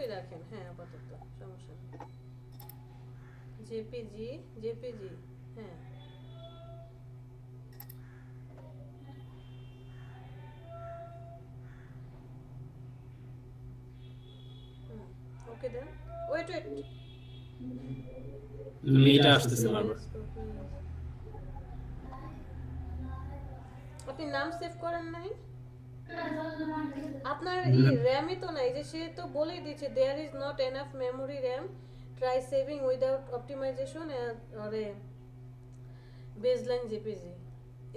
ওইটুকুই রাখেন, হ্যাঁ আপাতত সমস্যা নেই। জেপিজি, জেপিজি, হ্যাঁ ওকে দেন। ওয়েট ওয়েট, মেয়েটা আসতেছে বারবার। আপনি নাম সেভ করেন নাই? আপনার র্যামই তো নাই, যে সে তো বলেই দিচ্ছে there is not enough memory RAM, try saving without optimization আরে বেসলাইন জেপিজি।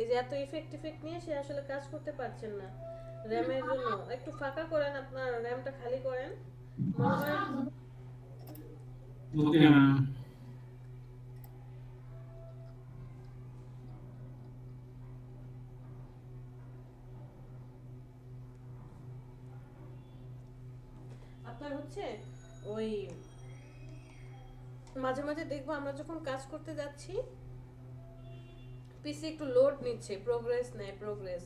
এই যে এত ইফেক্ট নিয়ে সে আসলে কাজ করতে পারছেন না র্যামের জন্য। একটু ফাঁকা করেন, আপনার র্যামটা খালি করেন মনে হয়। Okay ma'am. আপনার হচ্ছে ওই মাঝে মাঝে দেখবো আমরা যখন কাজ করতে যাচ্ছি পিসি একটু লোড নিচ্ছে, প্রোগ্রেস নেয় প্রোগ্রেস,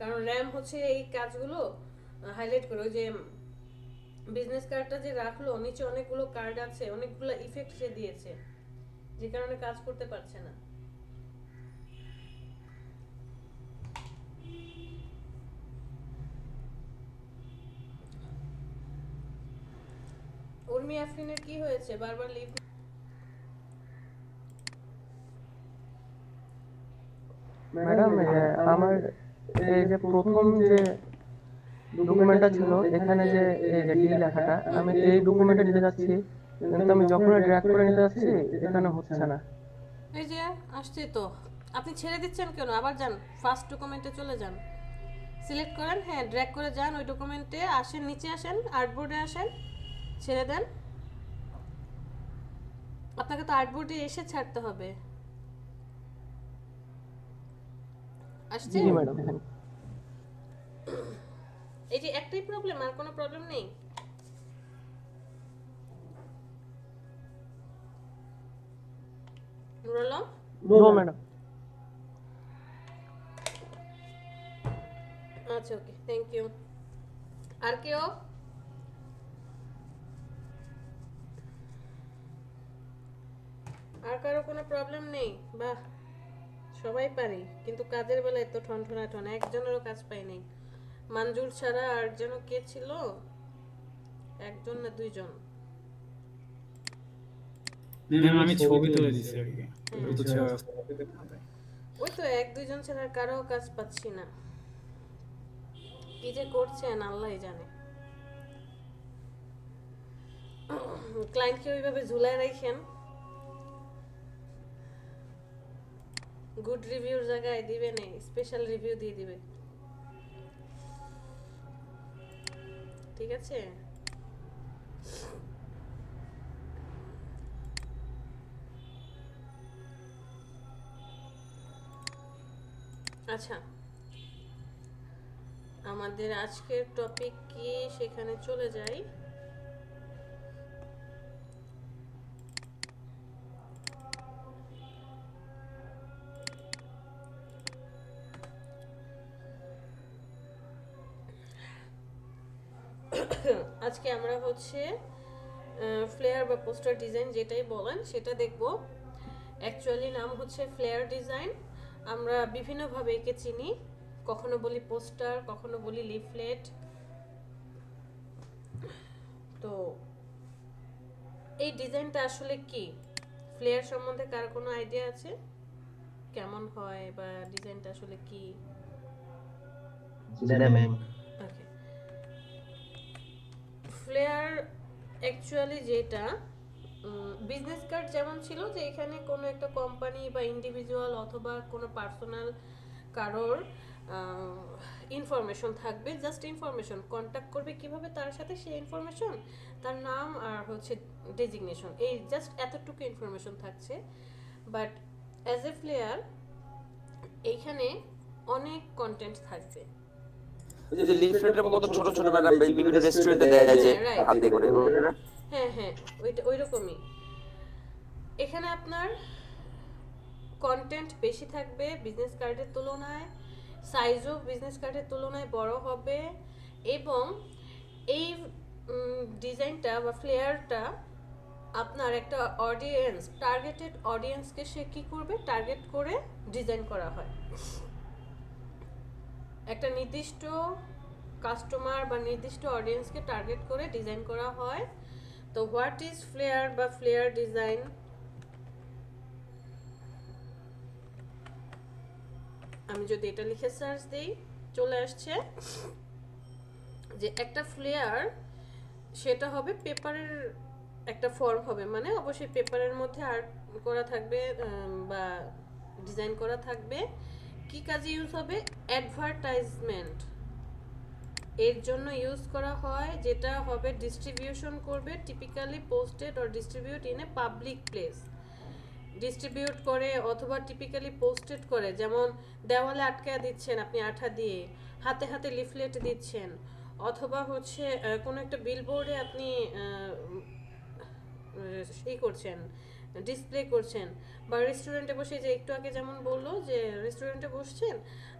কারণ র্যাম হচ্ছে এই কাজগুলো হাইলাইট করে। ওই যে বিজনেস কার্ডটা যে রাখলো, নিচে অনেকগুলো কার্ড আছে, অনেকগুলো ইফেক্ট সে দিয়েছে, যে কারণে কাজ করতে পারছে না। উর্মি আফরিনের কি হয়েছে, বারবার লিভ? ম্যাডাম আমার এই যে প্রথম যে ডকুমেন্টটা ছিল এখানে যে এই যে ডি লেখাটা, আমি এই ডকুমেন্টে নিতে যাচ্ছি, কিন্তু আমি যখন ড্র্যাগ করে নিতে যাচ্ছি এখানে হচ্ছে না। এই যে আসছে তো, আপনি ছেড়ে দিচ্ছেন কেন? আবার যান, ফার্স্ট ডকুমেন্টে চলে যান, সিলেক্ট করেন, হ্যাঁ ড্র্যাগ করে যান ওই ডকুমেন্টে, আসেন নিচে আসেন, আর্টবোর্ডে আসেন, ছেড়ে দেন। আপনাকে তো আর্টবোর্ডে এসে ছাড়তে হবে। আসছে? জি ম্যাডাম। এই যে একটাই প্রবলেম, আর কোনো প্রবলেম নেই? নুর আলম? No madam. আচ্ছা ওকে, থ্যাংক ইউ। আর কেউ? আর কারো কোনো প্রবলেম নেই? বাহ, সবাই পারি, কিন্তু কাজের বেলায় তো ঠন, একজনেরও কাজ পাই নাই। মঞ্জুর ছাড়া আর যেন কে ছিল, একজন না দুইজন। ম্যাম আমি ছবি তুলে দিছি ওকে। হ্যাঁ, তো ওই তো এক দুইজন ছাড়া আর কারো কাজ পাচ্ছি না। কি যে করছেন আল্লাহই জানে। ক্লায়েন্টকে ওইভাবে ঝুলায় রাখেন, গুড রিভিউর জায়গায় দিবে নেই, স্পেশাল রিভিউ দিয়ে দিবে। ঠিক আছে? আচ্ছা, আমাদের আজকের টপিক কি, সেখানে চলে যাই। আজকে আমরা হচ্ছে ফ্লেয়ার বা পোস্টার ডিজাইন যেটাই বলেন সেটা দেখব। অ্যাকচুয়ালি নাম হচ্ছে ফ্লেয়ার ডিজাইন। আমরা বিভিন্নভাবে একে চিনি, কখনো বলি পোস্টার, কখনো বলি লিফলেট। তো এই ডিজাইনটা আসলে কি, ফ্লেয়ার সম্বন্ধে কার কোনো আইডিয়া আছে কেমন হয় বা ডিজাইনটা আসলে কি? ওকে, ফ্লেয়ার অ্যাকচুয়ালি যেটা বিজনেস কার্ড যেমন ছিল যে এখানে কোনো একটা কোম্পানি বা ইন্ডিভিজুয়াল অথবা কোনো পার্সোনাল কারোর ইনফরমেশন থাকবে, জাস্ট ইনফরমেশন, কন্ট্যাক্ট করবে কিভাবে তার সাথে, সেই ইনফরমেশন, তার নাম আর হচ্ছে ডেজিগনেশন, এই জাস্ট এতটুকু ইনফরমেশন থাকছে। বাট অ্যাজ এ ফ্লেয়ার এইখানে অনেক কন্টেন্ট থাকবে। ওই যে লিফলেটের মতো ছোট ছোট ম্যাডাম বিভিন্ন রেস্টুরেন্টে দেয়া যায় যে হাতে করে। হ্যাঁ ওই রকমই। এখানে আপনার কন্টেন্ট বেশি থাকবে বিজনেস কার্ডের তুলনায়, সাইজও বিজনেস কার্ডের তুলনায় বড় হবে, এবং এই ডিজাইনটা বা ফ্লেয়ারটা আপনার একটা অডিয়েন্স, টার্গেটেড অডিয়েন্সকে সে কী করবে, টার্গেট করে ডিজাইন করা হয়। একটা নির্দিষ্ট কাস্টমার বা নির্দিষ্ট অডিয়েন্সকে টার্গেট করে ডিজাইন করা হয়। তো হোয়াট ইজ ফ্লেয়ার বা ফ্লেয়ার ডিজাইন? আমি যদি এটা লিখে সার্চ দিই, চলে আসছে যে একটা ফ্লেয়ার সেটা হবে পেপারের একটা ফর্ম হবে, মানে অবশ্যই পেপারের মধ্যে আর্ট করা থাকবে বা ডিজাইন করা থাকবে। কি কাজে ইউজ হবে? অ্যাডভার্টাইজমেন্ট এর জন্য ইউজ করা হয়, যেটা হবে ডিস্ট্রিবিউশন করবে, typically posted or distribute in a public place. Distribute করে অথবা টিপিক্যালি পোস্টেড করে, যেমন দেওয়ালে আটকায় দিচ্ছেন আপনি আঠা দিয়ে, হাতে হাতে লিফলেট দিচ্ছেন, অথবা হচ্ছে কোনো একটা বিলবোর্ডে আপনি সেই করছেন, ডিসপ্লে করছেন, বা রেস্টুরেন্টে বসে, যে একটু আগে যেমন বললো যে রেস্টুরেন্টে বসছেন,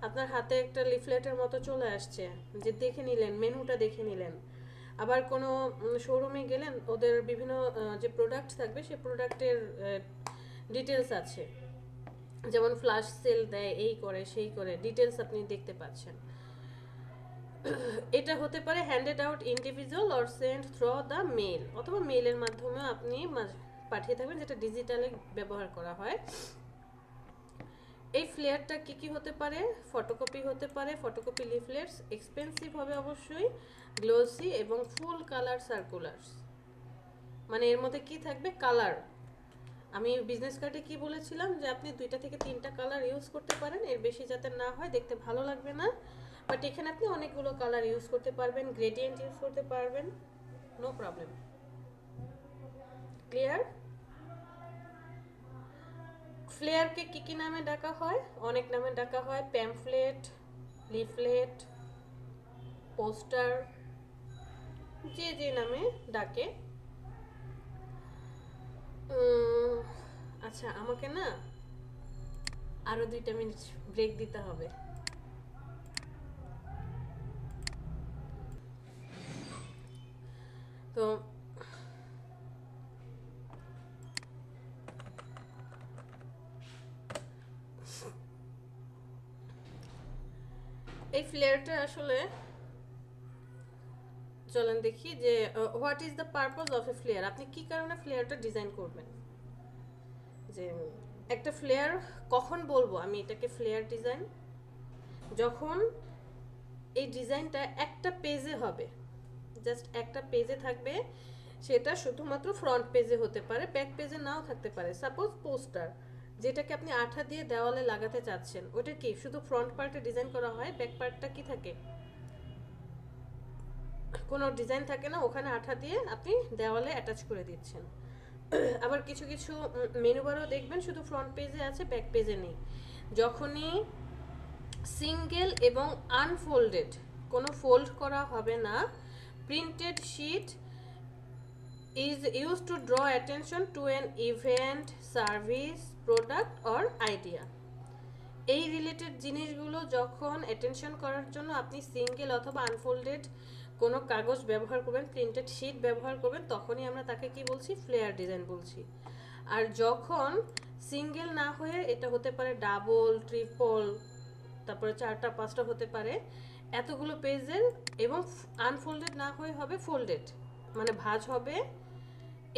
আপনার হাতে একটা লিফলেটের মতো চলে আসছে, যে দেখে নিলেন, মেনুটা দেখে নিলেন। আবার কোনো শোরুমে গেলেন, ওদের বিভিন্ন যে প্রোডাক্ট থাকবে সেই প্রোডাক্টের ডিটেলস আছে, যেমন ফ্ল্যাশ সেল দেয়, এই করে সেই করে, ডিটেলস আপনি দেখতে পাচ্ছেন। এটা হতে পারে handed out individual or send through the mail, অথবা মেইলের মাধ্যমে আপনি পাঠিয়ে থাকবেন, যেটা ডিজিটালে ব্যবহার করা হয়। এই ফ্লেয়ারটা কি কি হতে পারে? ফটোকপি হতে পারে, ফটোকপি লিফলেটস, এক্সপেন্সিভ হবে অবশ্যই, গ্লোসি এবং ফুল কালার সার্কুলার্স। মানে এর মধ্যে কি থাকবে? কালার। আমি বিজনেস কার্ডে কি বলেছিলাম যে আপনি 2টা থেকে 3টা কালার ইউজ করতে পারেন, এর বেশি যাতে না হয়, দেখতে ভালো লাগবে না। বাট এখানে আপনি অনেকগুলো কালার ইউজ করতে পারবেন, গ্রেডিয়েন্ট ইউজ করতে পারবেন, নো প্রবলেম। ক্লিয়ার? ফ্লেয়ারকে কি কি নামে ডাকা হয়? অনেক নামে ডাকা হয়, প্যামফ্লেট, লিফলেট, পোস্টার, যে যে নামে ডাকে। আচ্ছা, আমাকে না আরো 2টা মিনিট ব্রেক দিতে হবে। তো এই ফ্লেয়ারটা আসলে চলেন দেখি যে what is the purpose of a flyer. আপনি কি কারণে ফ্লেয়ারটা ডিজাইন করবেন? যে একটা ফ্লেয়ার কখন বলবো আমি এটাকে ফ্লেয়ার ডিজাইন? যখন এই ডিজাইনটা একটা পেজে হবে, জাস্ট একটা পেজে থাকবে, সেটা শুধুমাত্র ফ্রন্ট পেজে হতে পারে, ব্যাক পেজে নাও থাকতে পারে। সাপোজ পোস্টার, যেটাকে আপনি আঠা দিয়ে দেওয়ালে লাগাতে চাচ্ছেন, ওটা কি শুধু ফ্রন্ট পার্টে ডিজাইন করা হয়, ব্যাক পার্টটা কি থাকে? কোনো ডিজাইন থাকে না, ওখানে আঠা দিয়ে আপনি দেওয়ালে অ্যাটাচ করে দিচ্ছেন। আবার কিছু কিছু মেনু বারও দেখবেন শুধু ফ্রন্ট পেজে আছে, ব্যাক পেজে নেই। যখনই সিঙ্গেল এবং আনফোল্ডেড, কোনো ফোল্ড করা হবে না, printed sheet is used to draw attention to an event, service, product or idea. এই রিলেটেড জিনিসগুলো যখন অ্যাটেনশন করার জন্য আপনি সিঙ্গেল অথবা আনফোল্ডেড কোনো কাগজ ব্যবহার করবেন, প্রিন্টেড শিট ব্যবহার করবেন, তখনই আমরা তাকে কি বলছি? ফ্লেয়ার ডিজাইন বলছি। আর যখন সিঙ্গেল না হয়ে এটা হতে পারে ডাবল, ট্রিপল, তারপরে 4টা 5টা হতে পারে, এতগুলো পেজের, এবং আনফোল্ডেড না হয়ে হবে ফোল্ডেড, মানে ভাঁজ হবে,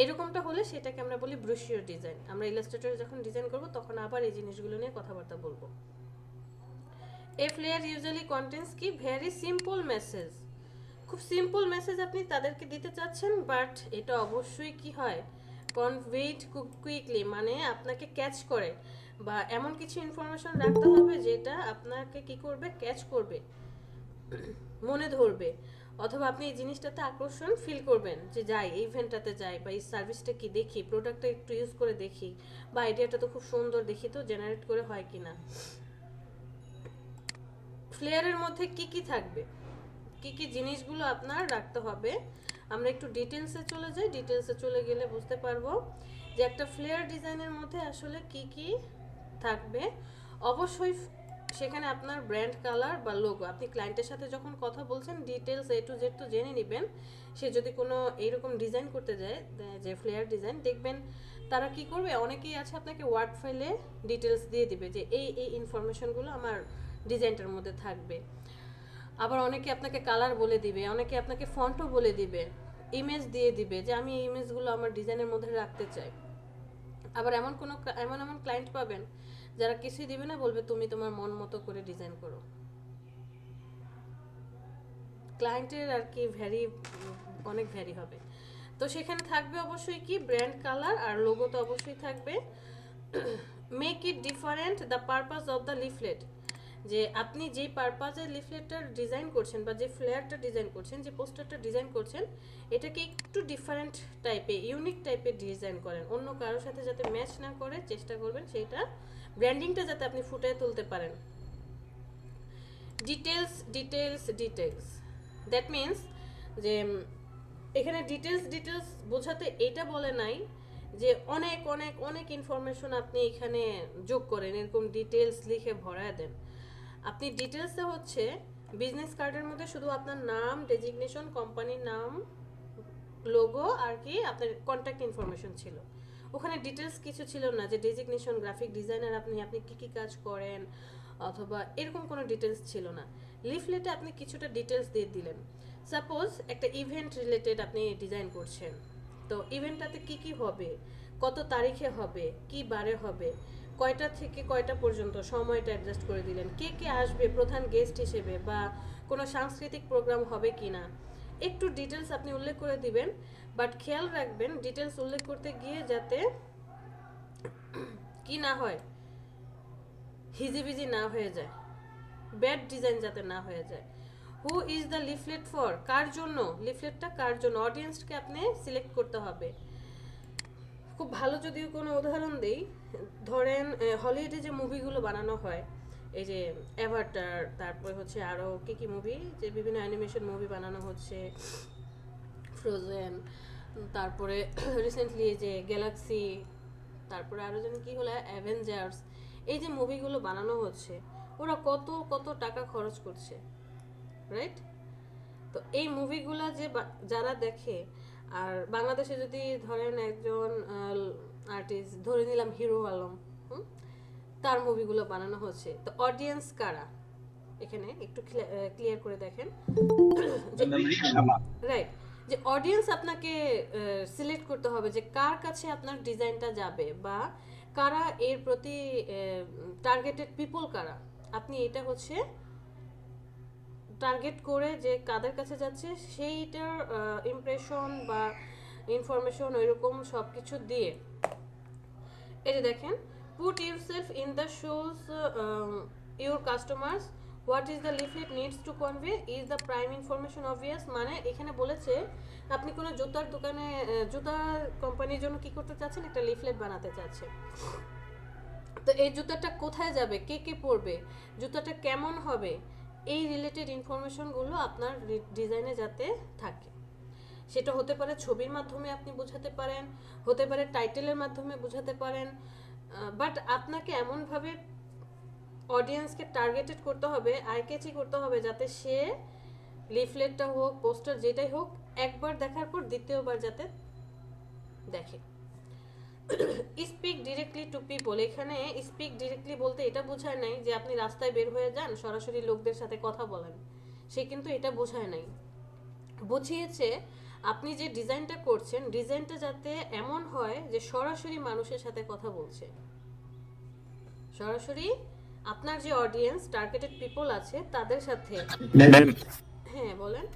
এরকমটা হলে সেটাকে আমরা বলি ব্রোশিওর ডিজাইন। আমরা ইলাস্ট্রেটরে যখন ডিজাইন করব তখন আবার এই জিনিসগুলো নিয়ে কথাবার্তা বলবো। এ ফ্লেয়ার ইউজুয়ালি কন্টেন্টস কি? Very simple message. খুব সিম্পল মেসেজ আপনি তাদেরকে দিতে চাচ্ছেন, বাট এটা অবশ্যই কি হয়? কনভেড কুইকলি, মানে আপনাকে ক্যাচ করে, বা এমন কিছু ইনফরমেশন রাখতে হবে যেটা আপনাকে কি করবে? ক্যাচ করবে, মনে ধরবে, অথবা আপনি এই জিনিসটাতে আকর্ষণ ফিল করবেন, যে যাই এই ইভেন্টটাতে যাই, বা এই সার্ভিসটা কি দেখি, প্রোডাক্টটা একটু ইউজ করে দেখি, বা আইডিয়াটা তো খুব সুন্দর, দেখি তো জেনারেট করে হয় কিনা। ফ্লেয়ারের মধ্যে কি কি থাকবে, কি কি জিনিসগুলো আপনার রাখতে হবে, আমরা একটু ডিটেলসে চলে যাই। ডিটেলসে চলে গেলে বুঝতে পারবো যে একটা ফ্লেয়ার ডিজাইনের মধ্যে আসলে কি কি থাকবে। অবশ্যই সেখানে আপনার ব্র্যান্ড কালার বা লোগো, আপনি ক্লায়েন্টের সাথে যখন কথা বলছেন ডিটেলস A to Z তো জেনে নেবেন। সে যদি কোনো এইরকম ডিজাইন করতে যায়, যে ফ্লেয়ার ডিজাইন, দেখবেন তারা কি করবে, অনেকেই আছে আপনাকে ওয়ার্ড ফাইলে ডিটেলস দিয়ে দিবে যে এই ইনফরমেশনগুলো আমার ডিজাইনটার মধ্যে থাকবে। আবার অনেকে আপনাকে কালার বলে দিবে, অনেকে আপনাকে ফন্টও বলে দিবে, ইমেজ দিয়ে দিবে যে আমি এই ইমেজগুলো আমার ডিজাইনের মধ্যে রাখতে চাই। আবার এমন ক্লায়েন্ট পাবেন যারা কিছুই দিবে না, বলবে তুমি তোমার মন মতো করে ডিজাইন করো। ক্লায়েন্টের আর কি অনেক ভ্যারি হবে। তো সেখানে থাকবে অবশ্যই কি ব্র্যান্ড কালার, আর লোগো তো অবশ্যই থাকবে। Make it different the purpose of the leaflet, যে আপনি যেই পারপাসে লিফলেটটার ডিজাইন করছেন বা যে ফ্লেয়ারটা ডিজাইন করছেন, যে পোস্টারটা ডিজাইন করছেন, এটাকে একটু ডিফারেন্ট টাইপে, ইউনিক টাইপের ডিজাইন করেন, অন্য কারোর সাথে যাতে ম্যাচ না করে চেষ্টা করবেন, সেইটা ব্র্যান্ডিংটা যাতে আপনি ফুটিয়ে তুলতে পারেন। ডিটেলস দ্যাট মিনস যে এখানে ডিটেলস বোঝাতে এটা বলে নাই যে অনেক অনেক অনেক ইনফরমেশন আপনি এখানে যোগ করেন, এরকম ডিটেলস লিখে ভরায় দেন। আপনি ডিটেলসে হচ্ছে বিজনেস কার্ডের মধ্যে শুধু আপনার নাম, ডেজিগনেশন, কোম্পানির নাম, লোগো আর কি আপনার কন্ট্যাক্ট ইনফরমেশন ছিল। ওখানে ডিটেলস কিছু ছিল না যে ডেজিগনেশন, গ্রাফিক ডিজাইনার আপনি কি কাজ করেন, অথবা এরকম কোনো ডিটেলস ছিল না। লিফলেটে আপনি কিছুটা ডিটেলস দিয়ে দিলেন। সাপোজ একটা ইভেন্ট রিলেটেড আপনি ডিজাইন করছেন, তো ইভেন্টটাতে কি হবে, কত তারিখে হবে, কি বারে হবে, কয়টা থেকে কয়টা পর্যন্ত সময়টা অ্যাডজাস্ট করে দিলেন, কে আসবে প্রধান গেস্ট হিসেবে, বা কোনো সাংস্কৃতিক প্রোগ্রাম হবে কি না, একটু ডিটেলস আপনি উল্লেখ করে দিবেন। বাট খেয়াল রাখবেন ডিটেলস উল্লেখ করতে গিয়ে যাতে কি না হয়, হিজিবিজি না হয়ে যায়, ব্যাড ডিজাইন যাতে না হয়ে যায়। Who is the leaflet for, কার জন্য লিফলেটটা, কার জন্য, অডিয়েন্সকে আপনি সিলেক্ট করতে হবে। খুব ভালো যদিও কোনো উদাহরণ দেই, ধরেন হলিউডে যে মুভিগুলো বানানো হয়, এই যে অ্যাভাটার, তারপর হচ্ছে আরও কি মুভি, যে বিভিন্ন অ্যানিমেশন মুভি বানানো হচ্ছে, ফ্রোজেন, তারপরে রিসেন্টলি যে গ্যালাক্সি, তারপরে আরও যেন কি হলো অ্যাভেঞ্জার্স, এই যে মুভিগুলো বানানো হচ্ছে, ওরা কত টাকা খরচ করছে, রাইট? তো এই মুভিগুলো যে যারা দেখে, আর বাংলাদেশে যদি ধরেন একজন আর্টিস্ট ধরে নিলাম হিরো আলম, তার মুভিগুলো বানানো হচ্ছে, তো অডিয়েন্স কারা এখানে একটু ক্লিয়ার করে দেখেন, রাইট? যে অডিয়েন্স আপনাকে সিলেক্ট করতে হবে যে কার কাছে আপনার ডিজাইনটা যাবে, বা কারা এর প্রতি টার্গেটেড পিপল কারা, আপনি এটা হচ্ছে টার্গেট করে যে কাদের কাছে যাচ্ছে সেইটার ইমপ্রেশন বা ইনফরমেশন ওইরকম সব কিছু দিয়ে, এই যে দেখেন, put yourself in the shows your customers, what is the leaflet needs to convey, is the prime information obvious. মানে এখানে বলেছে আপনি কোনো জুতার দোকানে, জুতার কোম্পানির জন্য কি করতে চাচ্ছেন, একটা লিফলেট বানাতে চাচ্ছেন। তো এই জুতাটা কোথায় যাবে, কে পরবে, জুতাটা কেমন হবে, এই রিলেটেড ইনফরমেশনগুলো আপনার ডিজাইনে যাতে থাকে। সেটা হতে পারে ছবির মাধ্যমে আপনি বোঝাতে পারেন, হতে পারে টাইটেলের মাধ্যমে বোঝাতে পারেন, বাট আপনাকে এমনভাবে অডিয়েন্সকে টার্গেটেড করতে হবে, আই ক্যাচি করতে হবে, যাতে সে লিফলেটটা হোক, পোস্টার যেটাই হোক, একবার দেখার পর দ্বিতীয়বার যাতে দেখে। স্পিক ডিরেক্টলি টু পিপল, এখানে স্পিক ডিরেক্টলি বলতে এটা বোঝায় নাই যে আপনি রাস্তায় বের হয়ে যান সরাসরি লোকদের সাথে কথা বলেন, সে কিন্তু এটা বোঝায় নাই। বুঝিয়েছে আপনি যে ডিজাইনটা করছেন, ডিজাইনটা যাতে এমন হয় যে সরাসরি মানুষের সাথে কথা বলছে, সরাসরি আপনার যে অডিয়েন্স টার্গেটেড পিপল আছে তাদের সাথে। হ্যাঁ বলেন।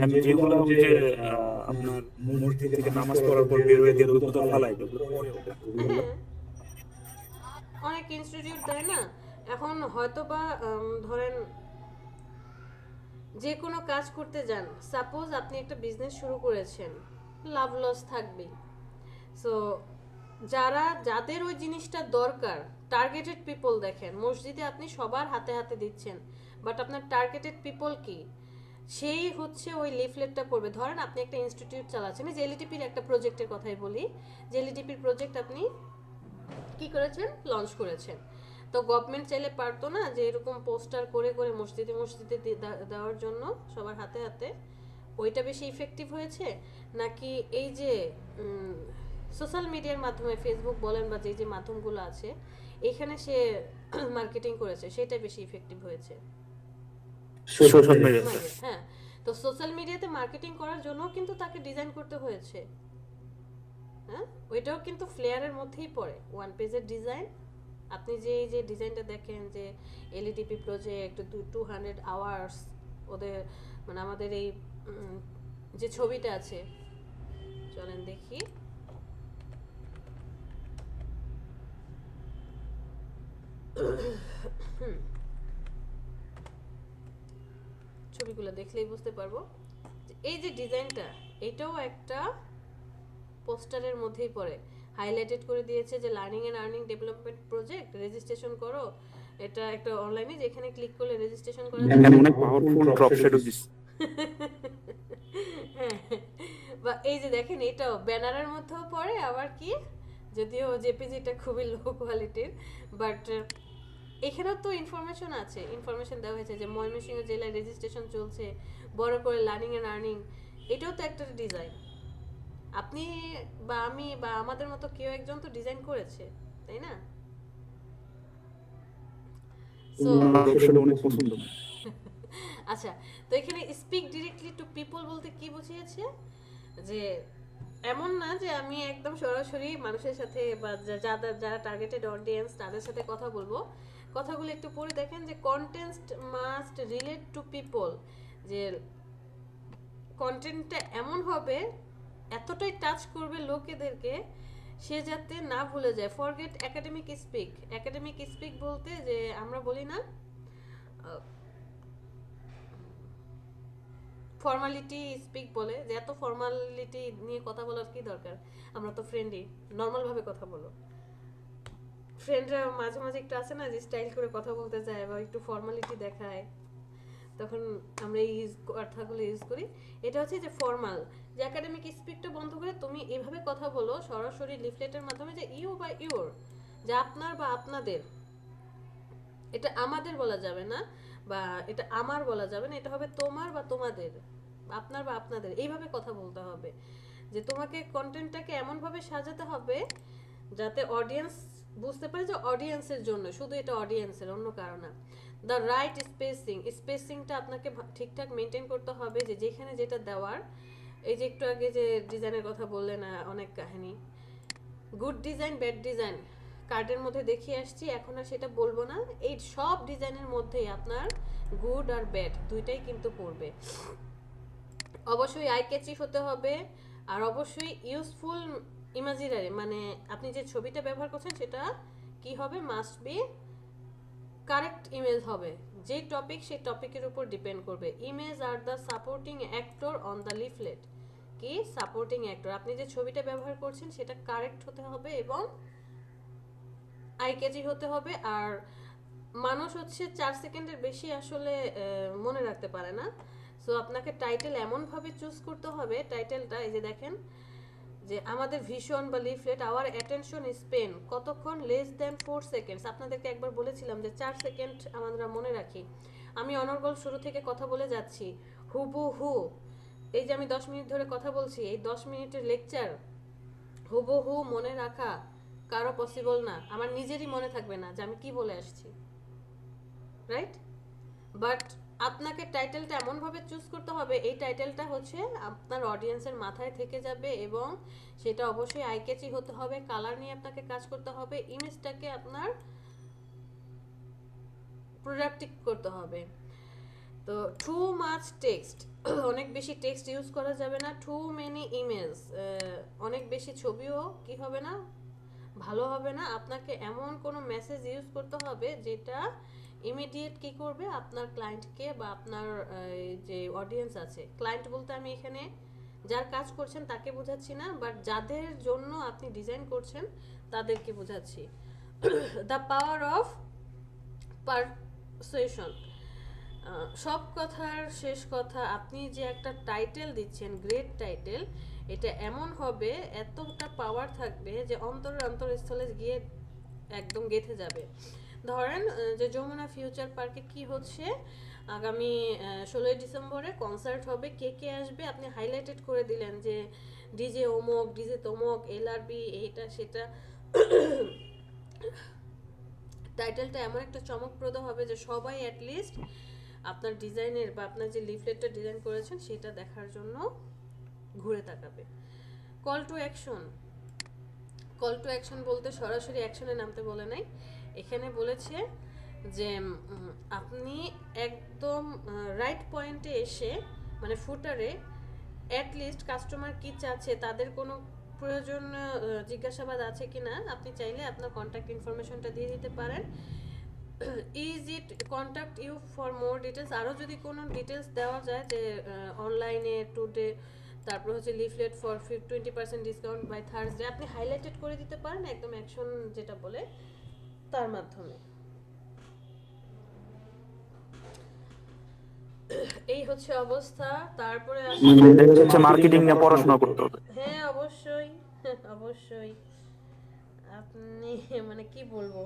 আমি যে বললাম যে আপনার মসজিদ থেকে নামাজ পড়ার পর বের হয়ে গেলে তো ফালাই হ্যাঁ, অনেক ইনস্টিটিউট দেয় না এখন, হয়তো বা ধরেন যে কোনো কাজ করতে যান, সাপোজ আপনি একটা বিজনেস শুরু করেছেন, লাভ লস থাকবেই। সো যাদের ওই জিনিসটা দরকার, টার্গেটেড পিপল, দেখেন মসজিদে আপনি সবার হাতে হাতে দিচ্ছেন, বাট আপনার টার্গেটেড পিপল কি, সেই হচ্ছে ওই লিফলেটটা পড়বে। ধরেন আপনি একটা ইনস্টিটিউট চালাচ্ছেন, এই জেলিটিপির একটা প্রজেক্টের কথাই বলি, জেলিটিপির প্রজেক্ট আপনি কি করেছেন, লঞ্চ করেছেন। তো গভর্নমেন্ট চাইলে পারতো না যে এরকম পোস্টার করে করে মসজিদে মসজিদে দেওয়ার জন্য সবার হাতে হাতে? ওইটা বেশি ইফেক্টিভ হয়েছে, নাকি এই যে সোশ্যাল মিডিয়ার মাধ্যমে ফেসবুক বলেন বা যে যে মাধ্যমগুলো আছে এখানে সে মার্কেটিং করেছে সেটা বেশি ইফেক্টিভ হয়েছে? Social media. হ্যাঁ, তো সোশ্যাল মিডিয়াতে মার্কেটিং করার জন্য কিন্তু তাকে ডিজাইন করতে হয়েছে। হ্যাঁ, ওইটাও কিন্তু ফ্লেয়ারের মধ্যেই পড়ে, ওয়ান পেজের ডিজাইন। আপনি যে এই যে ডিজাইনটা দেখেন যে এলইডিপি প্রজেক্ট 200 আওয়ার্স, ওদের মানে আমাদের এই যে ছবিটা আছে, চলেন দেখি। ছবিগুলো দেখলেই বুঝতে পারবো যে এই যে ডিজাইনটা, এটাও একটা পোস্টারের মধ্যেই পড়ে। হাইলাইটেড করে দিয়েছে যে learning and earning development project, registration করো। এটা একটা অনলাইনে যেখানে ক্লিক করলে রেজিস্ট্রেশন করা যাবে। এখানে অনেক পাওয়ারফুল ড্রপ শ্যাডো দিস। হ্যাঁ, বা এই যে দেখেন এটাও ব্যানারের মধ্যেও পড়ে, আবার কি যদিও জেপিজিটা খুবই লো কোয়ালিটির, বাট এখানেও তো ইনফরমেশন আছে, ইনফরমেশন দেওয়া হয়েছে যে ময়মনসিংহ জেলায় রেজিস্ট্রেশন চলছে, বড় করে লার্নিং এন্ড আর্নিং। এটাও তো একটা ডিজাইন। আপনি বা আমি বা আমাদের মতো কেউ একজন তো ডিজাইন করেছে, তাই না? সো অনেক পছন্দ। আচ্ছা, তো এখানে স্পিক ডিরেক্টলি টু পিপল বলতে কি বুঝিয়েছে? যে এমন না যে আমি একদম সরাসরি মানুষের সাথে বা যারা টার্গেটেড অডিয়েন্স তাদের সাথে কথা বলবো। কথাগুলো একটু পড়ে দেখেন যে content must relate two people, যে কন্টেন্টটা এমন হবে, এতটাই টাচ করবে লোকেদেরকে সে যাতে না ভুলে যায়। Forget academic speak. Academic speak বলতে যে আমরা বলি না ফর্মালিটি স্পিক বলে, যে এত ফর্মালিটি নিয়ে কথা বলার কি দরকার, আমরা তো ফ্রেন্ডই, নর্মাল ভাবে কথা বলো। ফ্রেন্ডরা মাঝে মাঝে একটু আছে না যে স্টাইল করে কথা বলতে চায় বা একটু ফর্মালিটি দেখায়, তখন আমরা এই কথাগুলো ইউজ করি। এটা হচ্ছে যে ফর্মাল, যে একাডেমিক স্পিকটা বন্ধ করে তুমি এভাবে কথা বলো সরাসরি লিফলেটের মাধ্যমে যে ইউ বা ইউর, যে আপনার বা আপনাদের। এটা আমাদের বলা যাবে না বা এটা আমার বলা যাবে না, এটা হবে তোমার বা তোমাদের, আপনার বা আপনাদের, এইভাবে কথা বলতে হবে। যে তোমাকে কন্টেন্টটাকে এমনভাবে সাজাতে হবে যাতে অডিয়েন্স বুঝতে পারে যে অডিয়েন্সের জন্য, শুধু এটা অডিয়েন্সের, অন্য কারো না। দ্য রাইট স্পেসিং, স্পেসিংটা আপনাকে ঠিকঠাক মেনটেন করতে হবে, যে যেখানে যেটা দেওয়ার। এই যে একটু আগে যে ডিজাইনের কথা বললেন না, অনেক কাহিনী। গুড ডিজাইন ব্যাড ডিজাইন কার্ডের মধ্যে দেখিয়ে আসছি, এখন আর সেটা বলবো না। এই সব ডিজাইনের মধ্যেই আপনার গুড আর ব্যাড দুইটাই কিন্তু পড়বে। অবশ্যই আই ক্যাচি হতে হবে, আর অবশ্যই ইউজফুল ইমাজিনারি, মানে আপনি যে ছবিটা ব্যবহার করছেন সেটা কি হবে, মাস্ট বি কারেক্ট ইমেজ হবে। যে টপিক সেই টপিকের উপর ডিপেন্ড করবে। Image are the supporting actor on the leaflet. কি সাপোর্টিং অ্যাক্টর, আপনি যে ছবিটা ব্যবহার করছেন সেটা কারেক্ট হতে হবে এবং আই ক্যাচি হতে হবে। আর মানুষ হচ্ছে 4 সেকেন্ডের বেশি আসলে মনে রাখতে পারে না। সো আপনাকে টাইটেল এমনভাবে চুজ করতে হবে, টাইটেলটা এই যে দেখেন যে আমাদের ভিশন বা লিফলেট, আওয়ার অ্যাটেনশন স্পেন কতক্ষণ, লেস দ্যান 4 সেকেন্ডস। আপনাদেরকে একবার বলেছিলাম যে 4 সেকেন্ড আমরা মনে রাখি। আমি অনর্গল শুরু থেকে কথা বলে যাচ্ছি হুবহু, এই যে আমি 10 মিনিট ধরে কথা বলছি, এই 10 মিনিটের লেকচার হুবহু মনে রাখা কারো পসিবল না, আমার নিজেরই মনে থাকবে না যে আমি কি বলে আসছি, রাইট? বাট আপনাকে টাইটেলটা এমনভাবে চুজ করতে হবে, এই টাইটেলটা হচ্ছে আপনার অডিয়েন্সের মাথায় থেকে যাবে এবং সেটা অবশ্যই আই ক্যাচি হতে হবে। কালার নিয়ে আপনাকে কাজ করতে হবে, ইমেজটাকে আপনার প্রোডাক্টিভ করতে হবে। তো টু মাচ টেক্সট, অনেক বেশি টেক্সট ইউজ করা যাবে না। টু মেনি ইমেজ, অনেক বেশি ছবিও কি হবে না, ভালো হবে না। আপনাকে এমন কোনো মেসেজ ইউজ করতে হবে যেটা ইমিডিয়েট কি করবে আপনার ক্লায়েন্টকে বা আপনার যে অডিয়েন্স আছে, ক্লায়েন্ট বলতে আমি এখানে যার কাজ করছেন তাকে বোঝাচ্ছি না, বাট যাদের জন্য আপনি ডিজাইন করছেন তাদেরকে বোঝাচ্ছি। দ্য পাওয়ার অফ পারসুয়েশন, সব কথার শেষ কথা, আপনি যে একটা টাইটেল দিচ্ছেন, গ্রেট টাইটেল, এটা এমন হবে, এতটা পাওয়ার থাকবে যে অন্তরের অন্তরস্থলে গিয়ে একদম গেঁথে যাবে। ধরেন যে যমুনা ফিউচার পার্কে কি হচ্ছে, আগামী 16ই ডিসেম্বরে কনসার্ট হবে, কে কে আসবে আপনি হাইলাইটেড করে দিলেন যে ডিজে অমুক, ডিজে তমুক, এলআরবি, এইটা সেটা। টাইটেলটা এমন একটা চমকপ্রদ হবে যে সবাই অ্যাটলিস্ট আপনার ডিজাইনের বা আপনার যে লিফলেটটা ডিজাইন করেছেন সেটা দেখার জন্য ঘুরে তাকাবে। Call to action, call to action বলতে সরাসরি অ্যাকশনে নামতে বলে নাই, এখানে বলেছে যে আপনি একদম রাইট পয়েন্টে এসে মানে ফুটারে অ্যাটলিস্ট কাস্টমার কি চাচ্ছে, তাদের কোনো প্রয়োজন জিজ্ঞাসাবাদ আছে কি না, আপনি চাইলে আপনার কন্ট্যাক্ট ইনফরমেশনটা দিয়ে দিতে পারেন। Is it contact you for more details, আরও যদি কোনো ডিটেলস দেওয়া যায় যে অনলাইনে টুডে, তারপর হচ্ছে leaflet for 20% discount by Thursday, আপনি হাইলাইটেড করে দিতে পারেন একদম অ্যাকশন যেটা বলে তার মাধ্যমে। এই হচ্ছে অবস্থা। তারপরে হচ্ছে মার্কেটিং নিয়ে পড়াশোনা করতে হবে। হ্যাঁ অবশ্যই, অবশ্যই। আপনি মানে কি বলবো,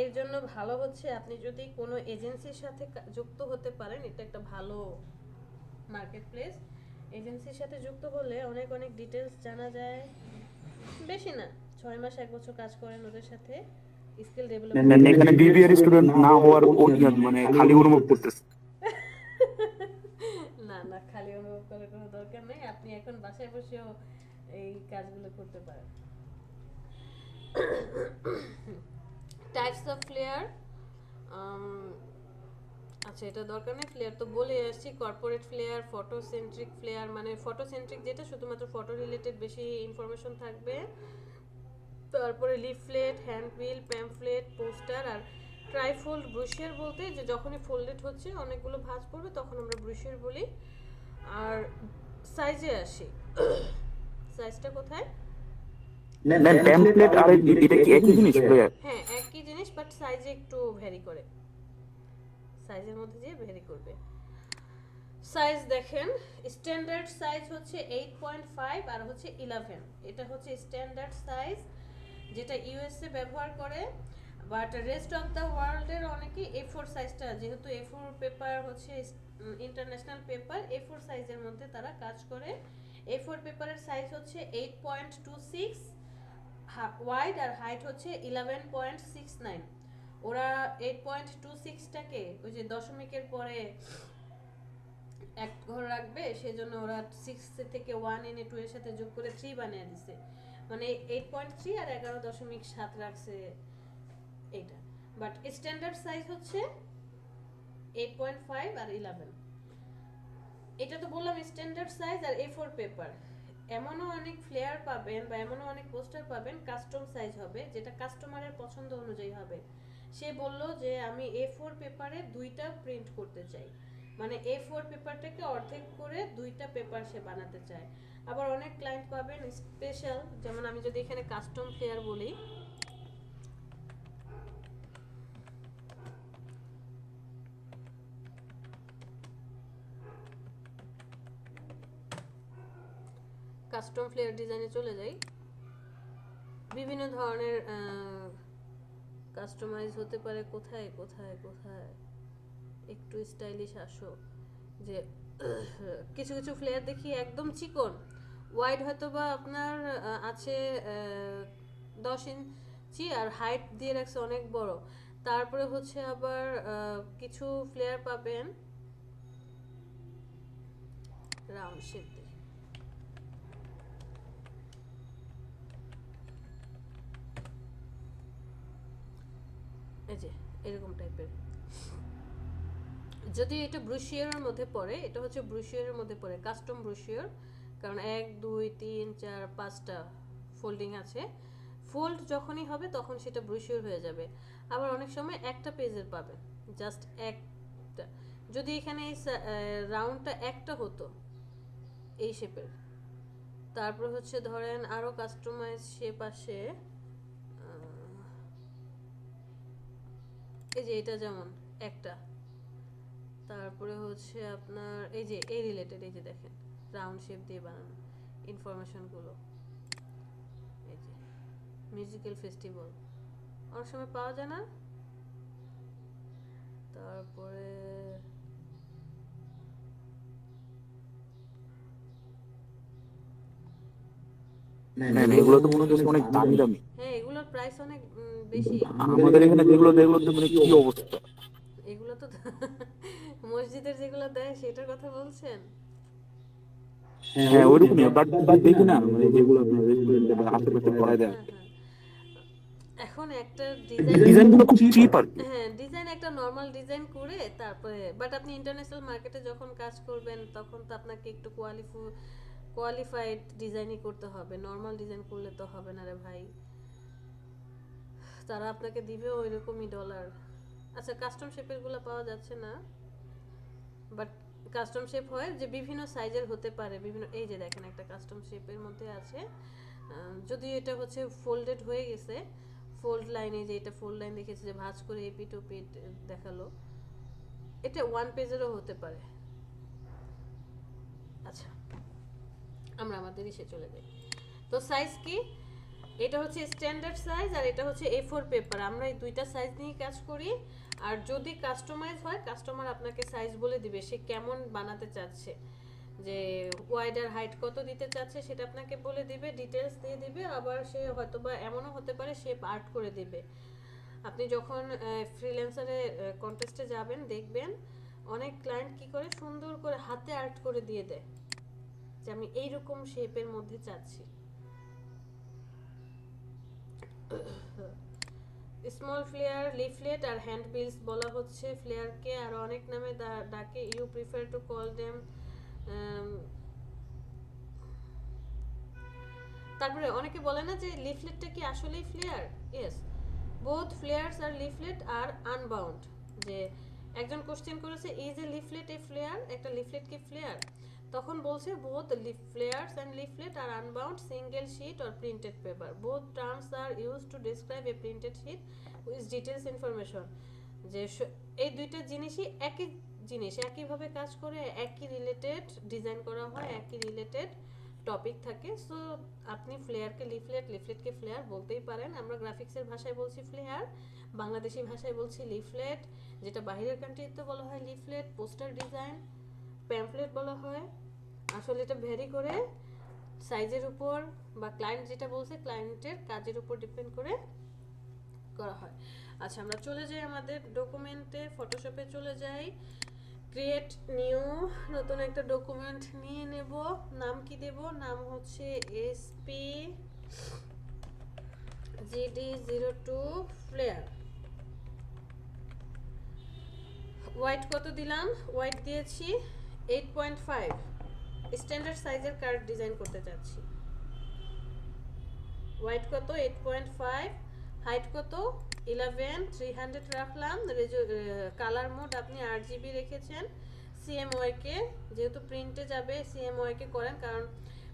এর জন্য ভালো হচ্ছে আপনি যদি কোনো এজেন্সির সাথে যুক্ত হতে পারেন, এটা একটা ভালো মার্কেট প্লেস। এজেন্সির সাথে যুক্ত হলে অনেক অনেক ডিটেলস জানা যায়, বেশি না 6 মাস 1 বছর কাজ করেন ওদের সাথে, স্কিল ডেভেলপমেন্ট। এখানে বিবিএর স্টুডেন্ট না হওয়ার মানে খালি অনুভব করতেছে। না না, খালি অনুভব করার কোনো দরকার নেই, আপনি এখন বাসায় বসেও এই কাজগুলো করতে পারেন। টাইপস অফ ফ্লেয়ার, আচ্ছা এটা দরকার নেই, ফ্লেয়ার তো বলে আসছি। কর্পোরেট ফ্লেয়ার, ফটোসেন্ট্রিক ফ্লেয়ার, মানে ফটোসেন্ট্রিক যেটা শুধুমাত্র ফটো রিলেটেড বেশি ইনফরমেশন থাকবে। তারপরে লিফলেট, হ্যান্ডবিল, প্যামফ্লেট, পোস্টার। আর ট্রাইফোল্ড ব্রুশিয়ার বলতে যে যখনই ফোল্ডেড হচ্ছে অনেকগুলো ভাঁজ পড়বে তখন আমরা ব্রুশিয়ার বলি। আর সাইজে আসি, সাইজটা কোথায়? প্যামফ্লেট আর এটা কি একই জিনিস? হ্যাঁ একই জিনিস, বাট সাইজে একটু ভ্যারি করে, সাইজের মধ্যে দিয়ে ভ্যারি করবে। সাইজ দেখেন, স্ট্যান্ডার্ড সাইজ হচ্ছে 8.5 আর হচ্ছে 11, এটা হচ্ছে স্ট্যান্ডার্ড সাইজ যেটা ইউএসএ ব্যবহার করে। বাট রেস্ট অফ দ্য ওয়ার্ল্ডের অনেকে A4 সাইজটা, যেহেতু A4 পেপার হচ্ছে ইন্টারন্যাশনাল পেপার, A4 সাইজের মধ্যে তারা কাজ করে। A4 পেপারের সাইজ হচ্ছে 8.26 ওয়াইড আর হাইট হচ্ছে 11.69। ওরা 8.26টাকে ওই যে দশমিকের পরে এক ঘর রাখবে, সেজন্য ওরা 6 থেকে 1 এনে 2 এর সাথে যোগ করে 3 বানিয়ে দিছে, মানে 8.3 আর 11.7 রাখছে এটা। বাট স্ট্যান্ডার্ড সাইজ হচ্ছে 8.5 আর 11। এটা তো বললাম স্ট্যান্ডার্ড সাইজ আর A4 পেপার। এমনও অনেক ফ্লেয়ার পাবেন বা এমনও অনেক পোস্টার পাবেন কাস্টম সাইজ হবে, যেটা কাস্টমারের পছন্দ অনুযায়ী হবে। সে বলল যে আমি A4 পেপারে 2টা প্রিন্ট করতে চাই, মানে A4 পেপারটাকে অর্ধেক করে 2টা পেপার সে বানাতে চায়। আবার অনেক ক্লায়েন্ট পাবেন স্পেশাল, যেমন আমি যদি এখানে কাস্টম ফ্লেয়ার বলি, কাস্টম ফ্লেয়ার ডিজাইনে চলে যাই, বিভিন্ন ধরনের কাস্টমাইজ হতে পারে। কোথায় কোথায় কোথায় একটু স্টাইলিশ আসো, যে কিছু কিছু ফ্লেয়ার দেখি একদম চিকন, ওয়াইড হয়তো বা আপনার আছে 10 ইঞ্চি আর হাইট দিয়ে রাখছে অনেক বড়। তারপরে হচ্ছে আবার কিছু ফ্লেয়ার পাবেন রাউন্ড শেপ, এই যে এরকম টাইপের। যদি এটা ব্রুশিয়ারের মধ্যে পড়ে, এটা হচ্ছে ব্রুশিয়ারের মধ্যে পড়ে, কাস্টম ব্রুশিয়ার, কারণ 1 2 3 4 5টা ফোল্ডিং আছে। ফোল্ড যখনই হবে তখন সেটা ব্রুশিয়ার হয়ে যাবে। আবার অনেক সময় একটা পেজের পাবেন, জাস্ট একটা। যদি এখানে এই রাউন্ডটা একটা হতো এই শেপের, তারপর হচ্ছে ধরেন আরো কাস্টমাইজ শেপ আসে, এই যে এটা যেমন একটা, তারপরে হচ্ছে আপনার এই যে এই রিলেটেড, এই যে দেখেন রাউন্ড শেপ দিয়ে বানানো ইনফরমেশনগুলো, এই যে মিউজিক্যাল ফেস্টিভ্যাল, অনেক সময় পাওয়া যায় না। তারপরে না এগুলো তো মনে হচ্ছে অনেক দামি দামি। হ্যাঁ, এগুলোর প্রাইস অনেক বেশি। আমাদের এখানে যেগুলো দেখলো তো মানে কি অবস্থা। এগুলো তো মসজিদের যেগুলো দেয় সেটার কথা বলছেন? হ্যাঁ ওইরকমই, বাট দেখি না মানে যেগুলো আপনার রেস্টুরেন্টে বা আশেপাশে করায় দেয়। হ্যাঁ হ্যাঁ। এখন একটা ডিজাইনগুলো খুব চিপ আর কি। হ্যাঁ, ডিজাইন একটা নর্মাল ডিজাইন করে তারপরে, বাট আপনি ইন্টারন্যাশনাল মার্কেটে যখন কাজ করবেন তখন তো আপনাকে একটু কোয়ালিফাইড ডিজাইনই করতে হবে। নর্মাল ডিজাইন করলে তো হবে না রে ভাই, তারা আপনাকে দিবে ওই রকমই ডলার। আচ্ছা, কাস্টম শেপের গুলো পাওয়া যাচ্ছে না, বাট কাস্টম শেপ হয় যে বিভিন্ন সাইজের হতে পারে, বিভিন্ন, এই যে দেখেন একটা কাস্টম শেপের মধ্যে আছে, যদিও এটা হচ্ছে ফোল্ডেড হয়ে গেছে, ফোল্ড লাইনে, যে এটা ফোল্ড লাইন দেখেছি যে ভাঁজ করে এপিট ওপিট দেখালো, এটা ওয়ান পেজেরও হতে পারে। আচ্ছা, আমরা আমাদের ইসে চলে যাই। তো সাইজ কি? এটা হচ্ছে স্ট্যান্ডার্ড সাইজ আর এটা হচ্ছে A4 পেপার। আমরা এই দুইটা সাইজ নিয়ে কাজ করি। আর যদি কাস্টমাইজ হয়, কাস্টমার আপনাকে সাইজ বলে দিবে সে কেমন বানাতে চাচ্ছে, যে ওয়াইড আর হাইট কত দিতে চাচ্ছে সেটা আপনাকে বলে দিবে, ডিটেলস দিয়ে দিবে। আবার সে হয়তোবা এমনও হতে পারে সে আর্ট করে দিবে। আপনি যখন ফ্রিল্যান্সারে কন্টেস্টে যাবেন দেখবেন অনেক ক্লায়েন্ট কি করে সুন্দর করে হাতে আর্ট করে দিয়ে দেয় যে আমি এইরকম শেপের মধ্যে চাচ্ছি। স্মল ফ্লেয়ার, লিফলেট আর হ্যান্ড বিলস বলা হচ্ছে ফ্লেয়ারকে, আর অনেক নামে ডাকে। You prefer to call them. তারপরে অনেকে বলে না যে লিফলেটটা কি আসলেই ফ্লেয়ার? ইয়েস, বোথ ফ্লেয়ার্স আর লিফলেট আর আনবাউন্ড। যে একজন কোশ্চেন করেছে is a leaflet a flyer, একটা লিফলেট কি ফ্লেয়ার? তখন বলছে both flyers and leaflet are unbound single sheet or printed paper. Both terms are use to describe A printed sheet with details information. যে এই দুইটা জিনিসই একই জিনিস, একইভাবে কাজ করে, একই রিলেটেড ডিজাইন করা হয়, একই রিলেটেড টপিক থাকে। সো আপনি ফ্লেয়ারকে লিফলেট, লিফলেটকে ফ্লেয়ার বলতেই পারেন। আমরা গ্রাফিক্সের ভাষায় বলছি ফ্লেয়ার, বাংলাদেশি ভাষায় বলছি লিফলেট, যেটা বাইরের কান্ট্রিতে বলা হয় লিফলেট, পোস্টার ডিজাইন, প্যাম্পলেট বলা হয়। আসলে এটা ভ্যারি করে সাইজের উপর, বা ক্লায়েন্ট যেটা বলছে ক্লায়েন্টের কাজের উপর ডিপেন্ড করে করা হয়। আচ্ছা, আমরা চলে যাই আমাদের ডকুমেন্টে, ফটোশপে চলে যাই। ক্রিয়েট নিউ, নতুন একটা ডকুমেন্ট নিয়ে নেব। নাম কি দেব? নাম হচ্ছে SPGD02 ফ্লেয়ার। হোয়াইট কত দিলাম? হোয়াইট দিয়েছি 8.5। স্ট্যান্ডার্ড সাইজের কার্ড ডিজাইন করতে চাচ্ছি। হোয়াইট কত? 8.5। হাইট কত? 11। 300 রাখলাম। কালার মোড আপনি RGB রেখেছেন। CMYK, যেহেতু প্রিন্টে যাবে CMYK করেন, কারণ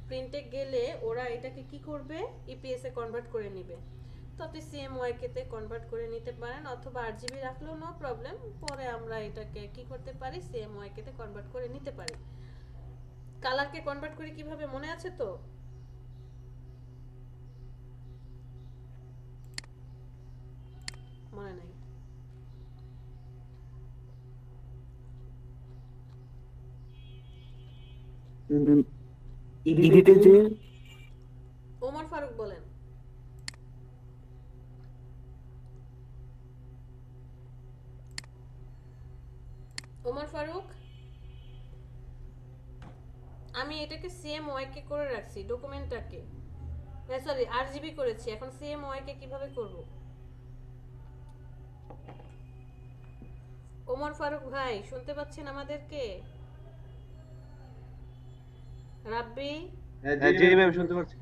প্রিন্টে গেলে ওরা এটাকে কি করবে, EPS এ কনভার্ট করে নেবে। তো আপনি CMYK তে কনভার্ট করে নিতে পারেন, অথবা RGB রাখলেও নো প্রবলেম। পরে আমরা এটাকে কি করতে পারি, CMYK তে কনভার্ট করে নিতে পারি। কালারকে কনভার্ট করি কিভাবে মনে আছে তো? মনে নাই। এডিটে যে ওমর ফারুক বলেন। ওমর ফারুক, আমি এটাকে CMYK করে রাখছি ডকুমেন্টটাকে, সরি RGB করেছি, এখন CMYK কিভাবে করব? ওমর ফারুক ভাই শুনতে পাচ্ছেন আমাদেরকে? রাব্বি, হ্যাঁ জি ম্যাম শুনতে পাচ্ছি।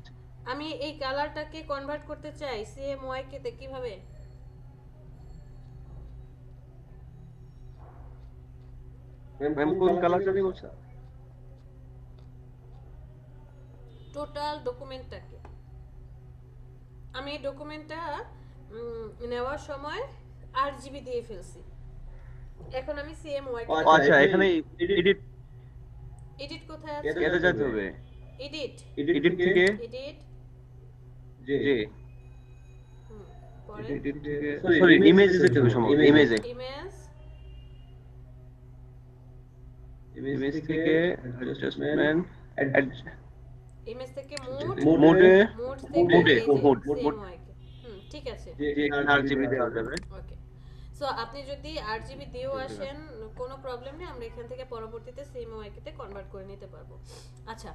আমি এই কালারটাকে কনভার্ট করতে চাই CMYK তে, কিভাবে? ম্যাম কোন কালারটা নিয়ে বলছেন? টোটাল ডকুমেন্টটাকে। আমি এই ডকুমেন্টটা নেওয়ার সময় RGB দিয়ে ফেলছি, এখন আমি CMYK। আচ্ছা, এখানে এডিট কোথায় আছে? এতে যেতে হবে। এডিট, এডিট থেকে এডিট, জি পরে করেন সরি ইমেজে যেতে হবে সম্ভবত ইমেজে ইমেজ থেকে অ্যাডজাস্টমেন্ট ইমেজ থেকে মোডে মোড থেকে মোডে এই যে মোড সেম ওয়াইকে ঠিক আছে যে আরজিবি দেওয়া যাবে ওকে সো আপনি যদি আরজিবি দিয়েও আসেন কোনো প্রবলেম নেই, আমরা এখান থেকে পরবর্তীতে সেম ওয়াইকেতে কনভার্ট করে নিতে পারবো। আচ্ছা,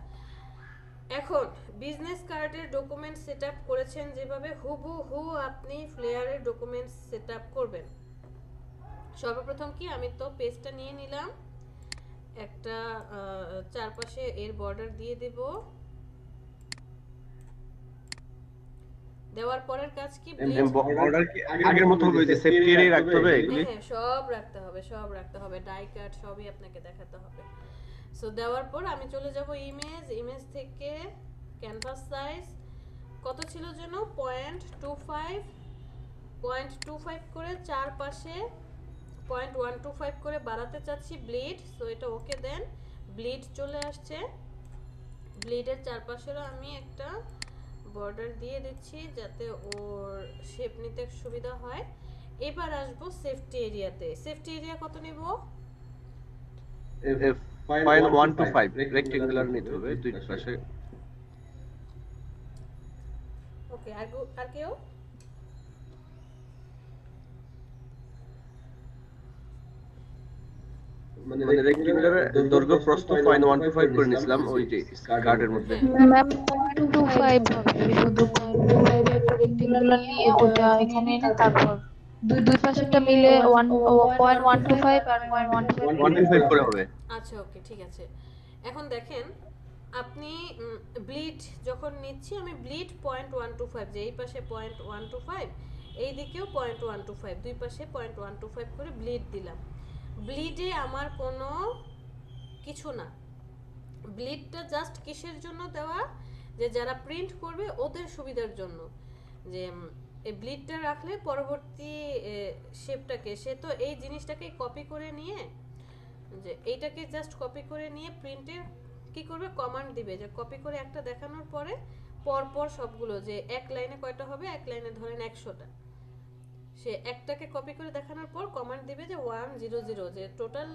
এখন বিজনেস কার্ডের ডকুমেন্ট সেটআপ করেছেন যেভাবে হুবহু আপনি ফ্লেয়ারের ডকুমেন্ট সেটআপ করবেন। সর্বপ্রথম কি আমি তো পেজটা নিয়ে নিলাম, একটা চারপাশে এর বর্ডার দিয়ে দেব, দেওয়ার পরের কাজ কি বর্ডার কি আগের মতো হবে যে সেফটি এরিয়া রাখতে হবে এগুলি হ্যাঁ সব রাখতে হবে ডাই কাট সবই আপনাকে দেখাতে হবে। সো দেওয়ার পর আমি চলে যাব ইমেজ থেকে ক্যানভাস সাইজ কত ছিল যেন 0.25 করে চারপাশে 0.125 করে বাড়াতে চাচ্ছি ব্লিড। সো এটা ওকে দেন, ব্লিড চলে আসছে, ব্লিডের চারপাশেরও আমি একটা বর্ডার দিয়ে দিচ্ছি যাতে ওর শেপ নিতে সুবিধা হয়। এবার আসবো সেফটি এরিয়াতে। সেফটি এরিয়া কত নেব? 0.125 রেক্টেঙ্গুলার নিতে হবে দুই পাশে। ওকে, আর কেউ? মানে রেক্টেঙ্গুলার দৈর্ঘ্য প্রস্থ 0.125 করে নিছিলাম ওই যে কার্ডের মধ্যে। ম্যাম 0.25 হবে, শুধু 0.25 একটা রেক্টেঙ্গুলার নিয়ে ওটা এখানে এনে তারপর দুই পাশেরটা মিলে 0.125 আর 0.125 করে হবে। আচ্ছা ওকে ঠিক আছে। এখন দেখেন আপনি ব্লিড যখন নিচ্ছি আমি ব্লিড 0.125 যে এই পাশে 0.125 এই দিকেও 0.125 দুই পাশে 0.125 করে ব্লিড দিলাম। ব্লিডে আমার কোনো কিছু না, ব্লিডটা জাস্ট কিসের জন্য দেওয়া, যে যারা প্রিন্ট করবে ওদের সুবিধার জন্য, যে এই ব্লিডটা রাখলে পরবর্তী শেপটাকে সে তো এই জিনিসটাকে কপি করে নিয়ে, যে এইটাকে জাস্ট কপি করে নিয়ে প্রিন্টের কি করবে কমান্ড দিবে, যে কপি করে একটা দেখানোর পরে পরপর সবগুলো যে এক লাইনে কয়টা হবে, এক লাইনে ধরেন 100টা, সে একটাকে কপি করে দেখানোর পর কমান্ড দিবে যে 100 যে টোটাল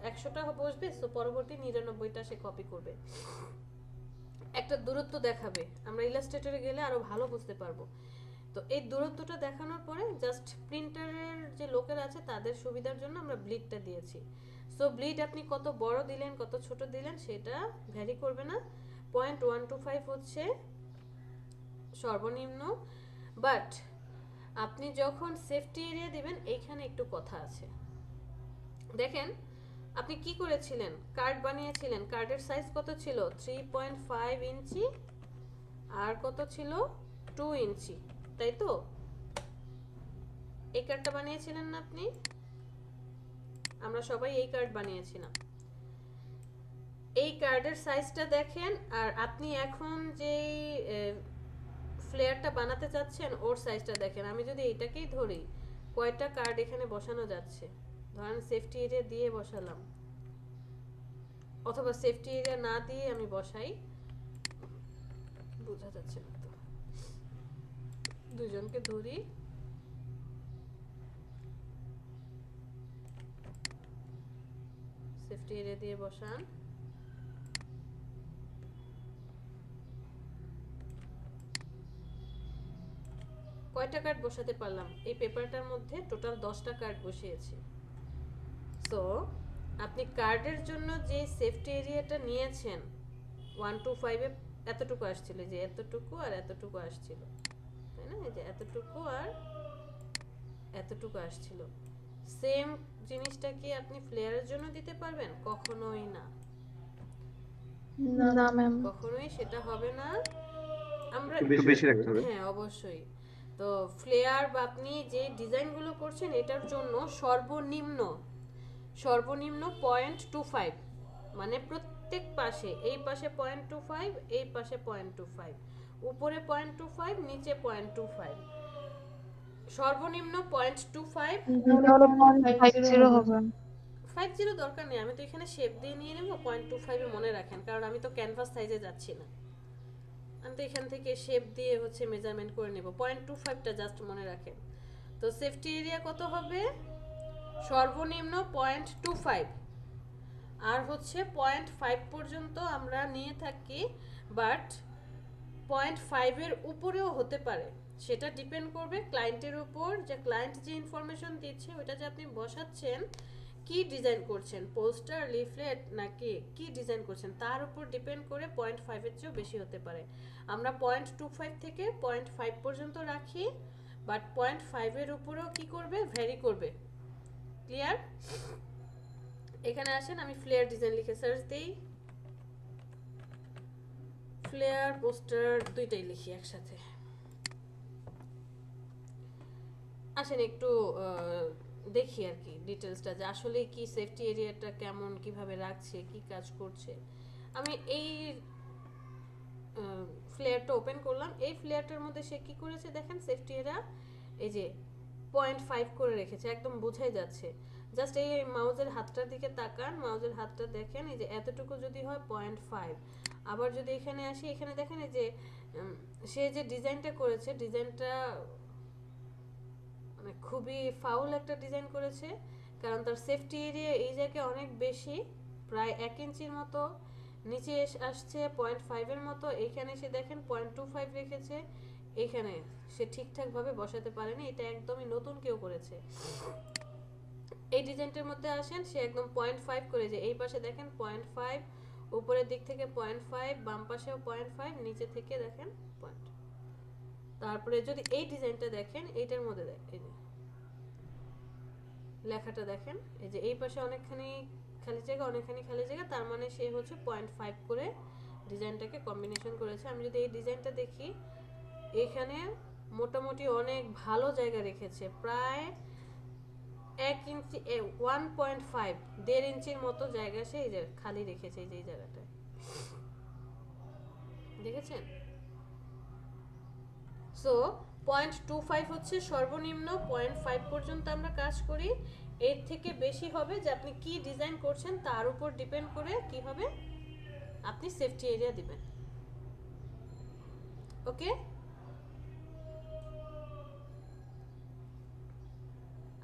100টা বসবে, সো পরবর্তী 99টা সে কপি করবে, একটা দূরত্ব দেখাবে। আমরা ইলাস্ট্রেটরে গেলে আরো ভালো বুঝতে পারবো। তো এই দূরত্বটা দেখানোর পরে জাস্ট প্রিন্টারের যে লোকের আছে তাদের সুবিধার জন্য আমরা ব্লিডটা দিয়েছি। সো ব্লিড আপনি কত বড় দিলেন কত ছোট দিলেন সেটা ভ্যারি করবে না, 0.125 হচ্ছে সর্বনিম্ন। বাট আপনি যখন সেফটি এরিয়া দিবেন এইখানে একটু কথা আছে। দেখেন আপনি কি করেছিলেন, কার্ড বানিয়েছিলেন, কার্ডের সাইজ কত ছিল 3.5 ইঞ্চি আর কত ছিল 2 ইঞ্চি, তাই তো? এই কার্ডটা বানিয়েছিলেন না আপনি? আমরা সবাই এই কার্ড বানিয়েছিলাম। এই কার্ডের সাইজটা দেখেন আর আপনি এখন যেই ফ্লেয়ারটা বানাতে চাচ্ছেন ওর সাইজটা দেখেন। আমি যদি এটাকেই ধরি কয়টা কার্ড এখানে বসানো যাচ্ছে, ধরেন সেফটি এরিয়া দিয়ে বসালাম অথবা সেফটি এরিয়া না দিয়ে আমি বসাই, বোঝা যাচ্ছে না তো, দুজনকে ধরি, সেফটি এরিয়া দিয়ে বসান, কয়টা কার্ড বসাতে পারলাম? এই পেপারটার মধ্যে টোটাল 10টা কার্ড বসিয়েছি। সো আপনি কার্ডের জন্য যে সেফটি এরিয়াটা নিয়েছেন 125 এ এতটুকু আসছিল, যে এতটুকু আর এতটুকু আসছিল, তাই না? এই যে এতটুকু আর এতটুকু আসছিল, সেম জিনিসটা কি আপনি ফ্লেয়ারের জন্য দিতে পারবেন? কখনোই না, না ম্যাম, কখনোই সেটা হবে না। আমরা বেশি রাখতে হবে। হ্যাঁ অবশ্যই। তো ফ্লেয়ার বা আপনি যে ডিজাইনগুলো করছেন এটার জন্য সর্বনিম্ন 0.25, মানে প্রত্যেক পাশে, এই পাশে 0.25 এই পাশে 0.25, উপরে 0.25 নিচে 0.25, সর্বনিম্ন 0.25। তাহলে 0.50 হবে। 50 দরকার নেই, আমি তো এখানে শেপ দিয়ে নিয়ে নেব, 0.25 এ মনে রাখেন, কারণ আমি তো ক্যানভাস সাইজে যাচ্ছি না, আমি তো এখান থেকে শেপ দিয়ে হচ্ছে মেজারমেন্ট করে নেব। 0.25টা জাস্ট মনে রাখেন। তো সেফটি এরিয়া কত হবে? সর্বনিম্ন 0.25, আর হচ্ছে 0.5 পর্যন্ত আমরা নিয়ে থাকি, বাট 0.5-এর উপরেও হতে পারে। সেটা ডিপেন্ড করবে ক্লায়েন্টের উপর, যে ক্লায়েন্ট যে ইনফরমেশন দিচ্ছে ওইটা যে আপনি বসাচ্ছেন, কি ডিজাইন করছেন, পোস্টার, লিফলেট নাকি কি ডিজাইন করছেন, তার উপর ডিপেন্ড করে 0.5-এর চেয়েও বেশি হতে পারে। আমরা 0.25 থেকে 0.5 পর্যন্ত রাখি, বাট 0.5-এর উপরেও কি করবে, ভ্যারি করবে। ক্লিয়ার? এখানে আসেন, আমি ফ্লেয়ার ডিজাইন লিখে সার্চ দিই। ফ্লেয়ার পোস্টার দুইটাই লিখি একসাথে। আসেন একটু দেখি আর কি ডিটেলসটা, যে আসলে কি সেফটি এরিয়াটা কেমন, কিভাবে রাখছে, কি কাজ করছে। আমি এই ফ্লেয়ারটা ওপেন করলাম। এই ফ্লেয়ারটার মধ্যে সে কি করেছে দেখেন, সেফটি এরিয়া এই যে 0.5 করে রেখেছে, একদম বোঝাই যাচ্ছে। জাস্ট এই মাউজের হাতটার দিকে তাকান, মাউজের হাতটা দেখেন, এই যে এতটুকু যদি হয় 0.5। আবার যদি এখানে আসি, এখানে দেখেন এই যে সে যে ডিজাইনটা করেছে, ডিজাইনটা মানে খুবই ফাউল একটা ডিজাইন করেছে, কারণ তার সেফটি এরিয়া এই জায়গায় অনেক বেশি, প্রায় 1 ইঞ্চির মতো নিচে আসছে 0.5-এর মতো। এখানে সে দেখেন 0.25 রেখেছে, এখানে সে ঠিকঠাকভাবে বসাতে পারেনি, এটা একদমই নতুন কেউ করেছে। এই ডিজাইনটার মধ্যে আসেন, সে একদম 0.5 করেছে। এই পাশে দেখেন 0.5, উপরের দিক থেকে 0.5, বাম পাশেও 0.5, নিচে থেকে দেখেন 0. তারপরে যদি এই ডিজাইনটা দেখেন, এইটার মধ্যে দেখেন লেখাটা দেখেন, এই যে এই পাশে অনেকখানি খালি জায়গা, অনেকখানি খালি জায়গা, তার মানে সে হচ্ছে 0.5 করে ডিজাইনটাকে কম্বিনেশন করেছে। আমি যদি এই ডিজাইনটা দেখি, এখানে মোটামুটি অনেক ভালো জায়গা রেখেছে, প্রায় 1 ইঞ্চি 1.5 1.5 ইঞ্চির মতো জায়গা সে এই যে খালি রেখেছে, এই যে এই জায়গাটা দেখেছেন। সো 0.25 হচ্ছে সর্বনিম্ন, 0.5 পর্যন্ত আমরা কাজ করি। এর থেকে বেশি হবে যে আপনি কি ডিজাইন করছেন তার উপর ডিপেন্ড করে কি হবে, আপনি সেফটি এরিয়া দিবেন। ওকে,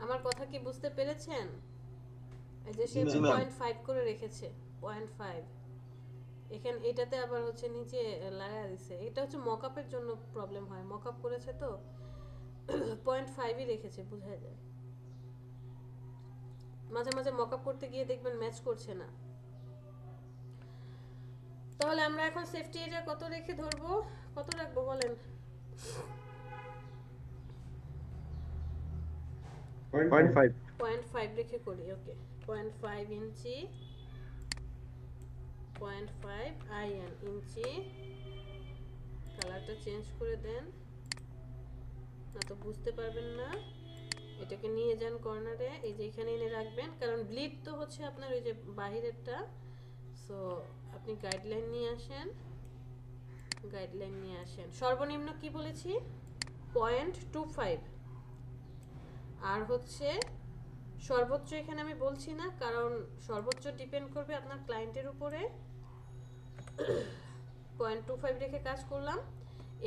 আমার কথা কি বুঝতে পেরেছেন? এই যে সে 0.5 করে রেখেছে, 0.5 এখানে, এটাতে আবার হচ্ছে নিচে লাগা দিছে। এটা হচ্ছে মকআপের জন্য প্রবলেম হয়, মকআপ করেছে তো 0.5-ই রেখেছে, বোঝা যায়। মাঝে মাঝে মকআপ করতে গিয়ে দেখবেন ম্যাচ করছে না। তাহলে আমরা এখন সেফটি এরিয়া কত রেখে ধরবো, কত রাখবো বলেন? 0.5 রেখে করি। ওকে, 0.5 ইঞ্চি, 0.5 IN ইঞ্চি। কালারটা চেঞ্জ করে দেন, না তো বুঝতে পারবেন না। এটাকে নিয়ে যান কর্নারে, এই যে এখানে এনে রাখবেন, কারণ ব্লিড তো হচ্ছে আপনার ওই যে বাহিরেরটা। সো আপনি গাইডলাইন নিয়ে আসেন, গাইডলাইন নিয়ে আসেন। সর্বনিম্ন কি বলেছি? 0.25, আর হচ্ছে সর্বোচ্চ এখানে আমি বলছি না, কারণ সর্বোচ্চ ডিপেন্ড করবে আপনার ক্লায়েন্টের উপরে। 0.25 রেখে কাজ করলাম।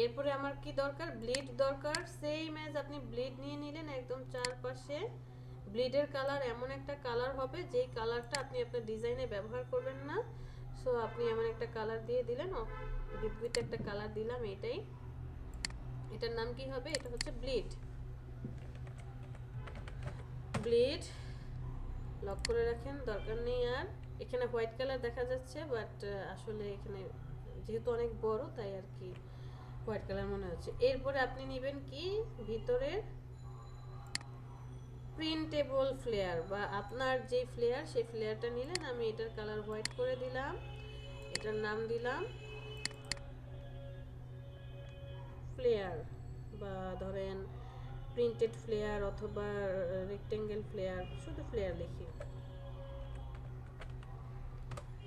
এরপরে আমার কি দরকার, ব্লিড দরকার। সেম অ্যাজ আপনি ব্লিড নিয়ে নিলেন, একদম চারপাশে ব্লিডের কালার এমন একটা কালার হবে যেই কালারটা আপনি আপনার ডিজাইনে ব্যবহার করবেন না। সো আপনি এমন একটা কালার দিয়ে দিলেন, বিদ্যুৎ একটা কালার দিলাম, এইটাই। এটার নাম কি হবে? এটা হচ্ছে ব্লিড। ব্লিড লক করে রাখেন, দরকার নেই আর। এখানে হোয়াইট কালার দেখা যাচ্ছে, বাট আসলে এখানে যেহেতু অনেক বড় তাই আর কি হোয়াইট কালার মনে হচ্ছে। এরপরে আপনি নেবেন কি, ভিতরের প্রিন্টেবল ফ্লেয়ার, বা আপনার যে ফ্লেয়ার সেই ফ্লেয়ারটা নিলেন। আমি এটার কালার হোয়াইট করে দিলাম, এটার নাম দিলাম ফ্লেয়ার, বা ধরেন প্রিন্টেড ফ্লেয়ার অথবা রেক্টেঙ্গেল ফ্লেয়ার, শুধু ফ্লেয়ার লিখি,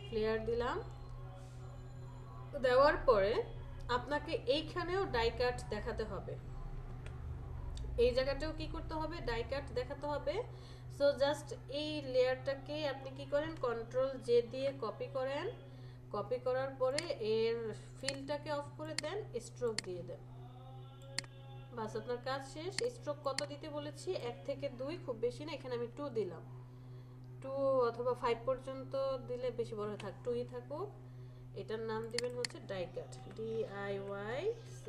ফ্লেয়ার দিলাম। দেওয়ার পরে আপনাকে এইখানেও ডাই কাট দেখাতে হবে, এই জায়গাটাও কি করতে হবে, ডাই কাট দেখাতে হবে। সো জাস্ট এই লেয়ারটাকে আপনি কি করেন, কন্ট্রোল জে দিয়ে কপি করেন, কপি করার পরে এর ফিলটাকে অফ করে দেন, স্ট্রোক দিয়ে দেন, বাস আপনার কাজ শেষ। স্ট্রোক কত দিতে বলেছি? 1 থেকে 2, খুব বেশি না, এখানে আমি 2 দিলাম। 2 অথবা 5 পর্যন্ত দিলে বেশি বড় থাক, 2ই থাকুক। এটার নাম দিবেন হচ্ছে die cut, DIYCUT,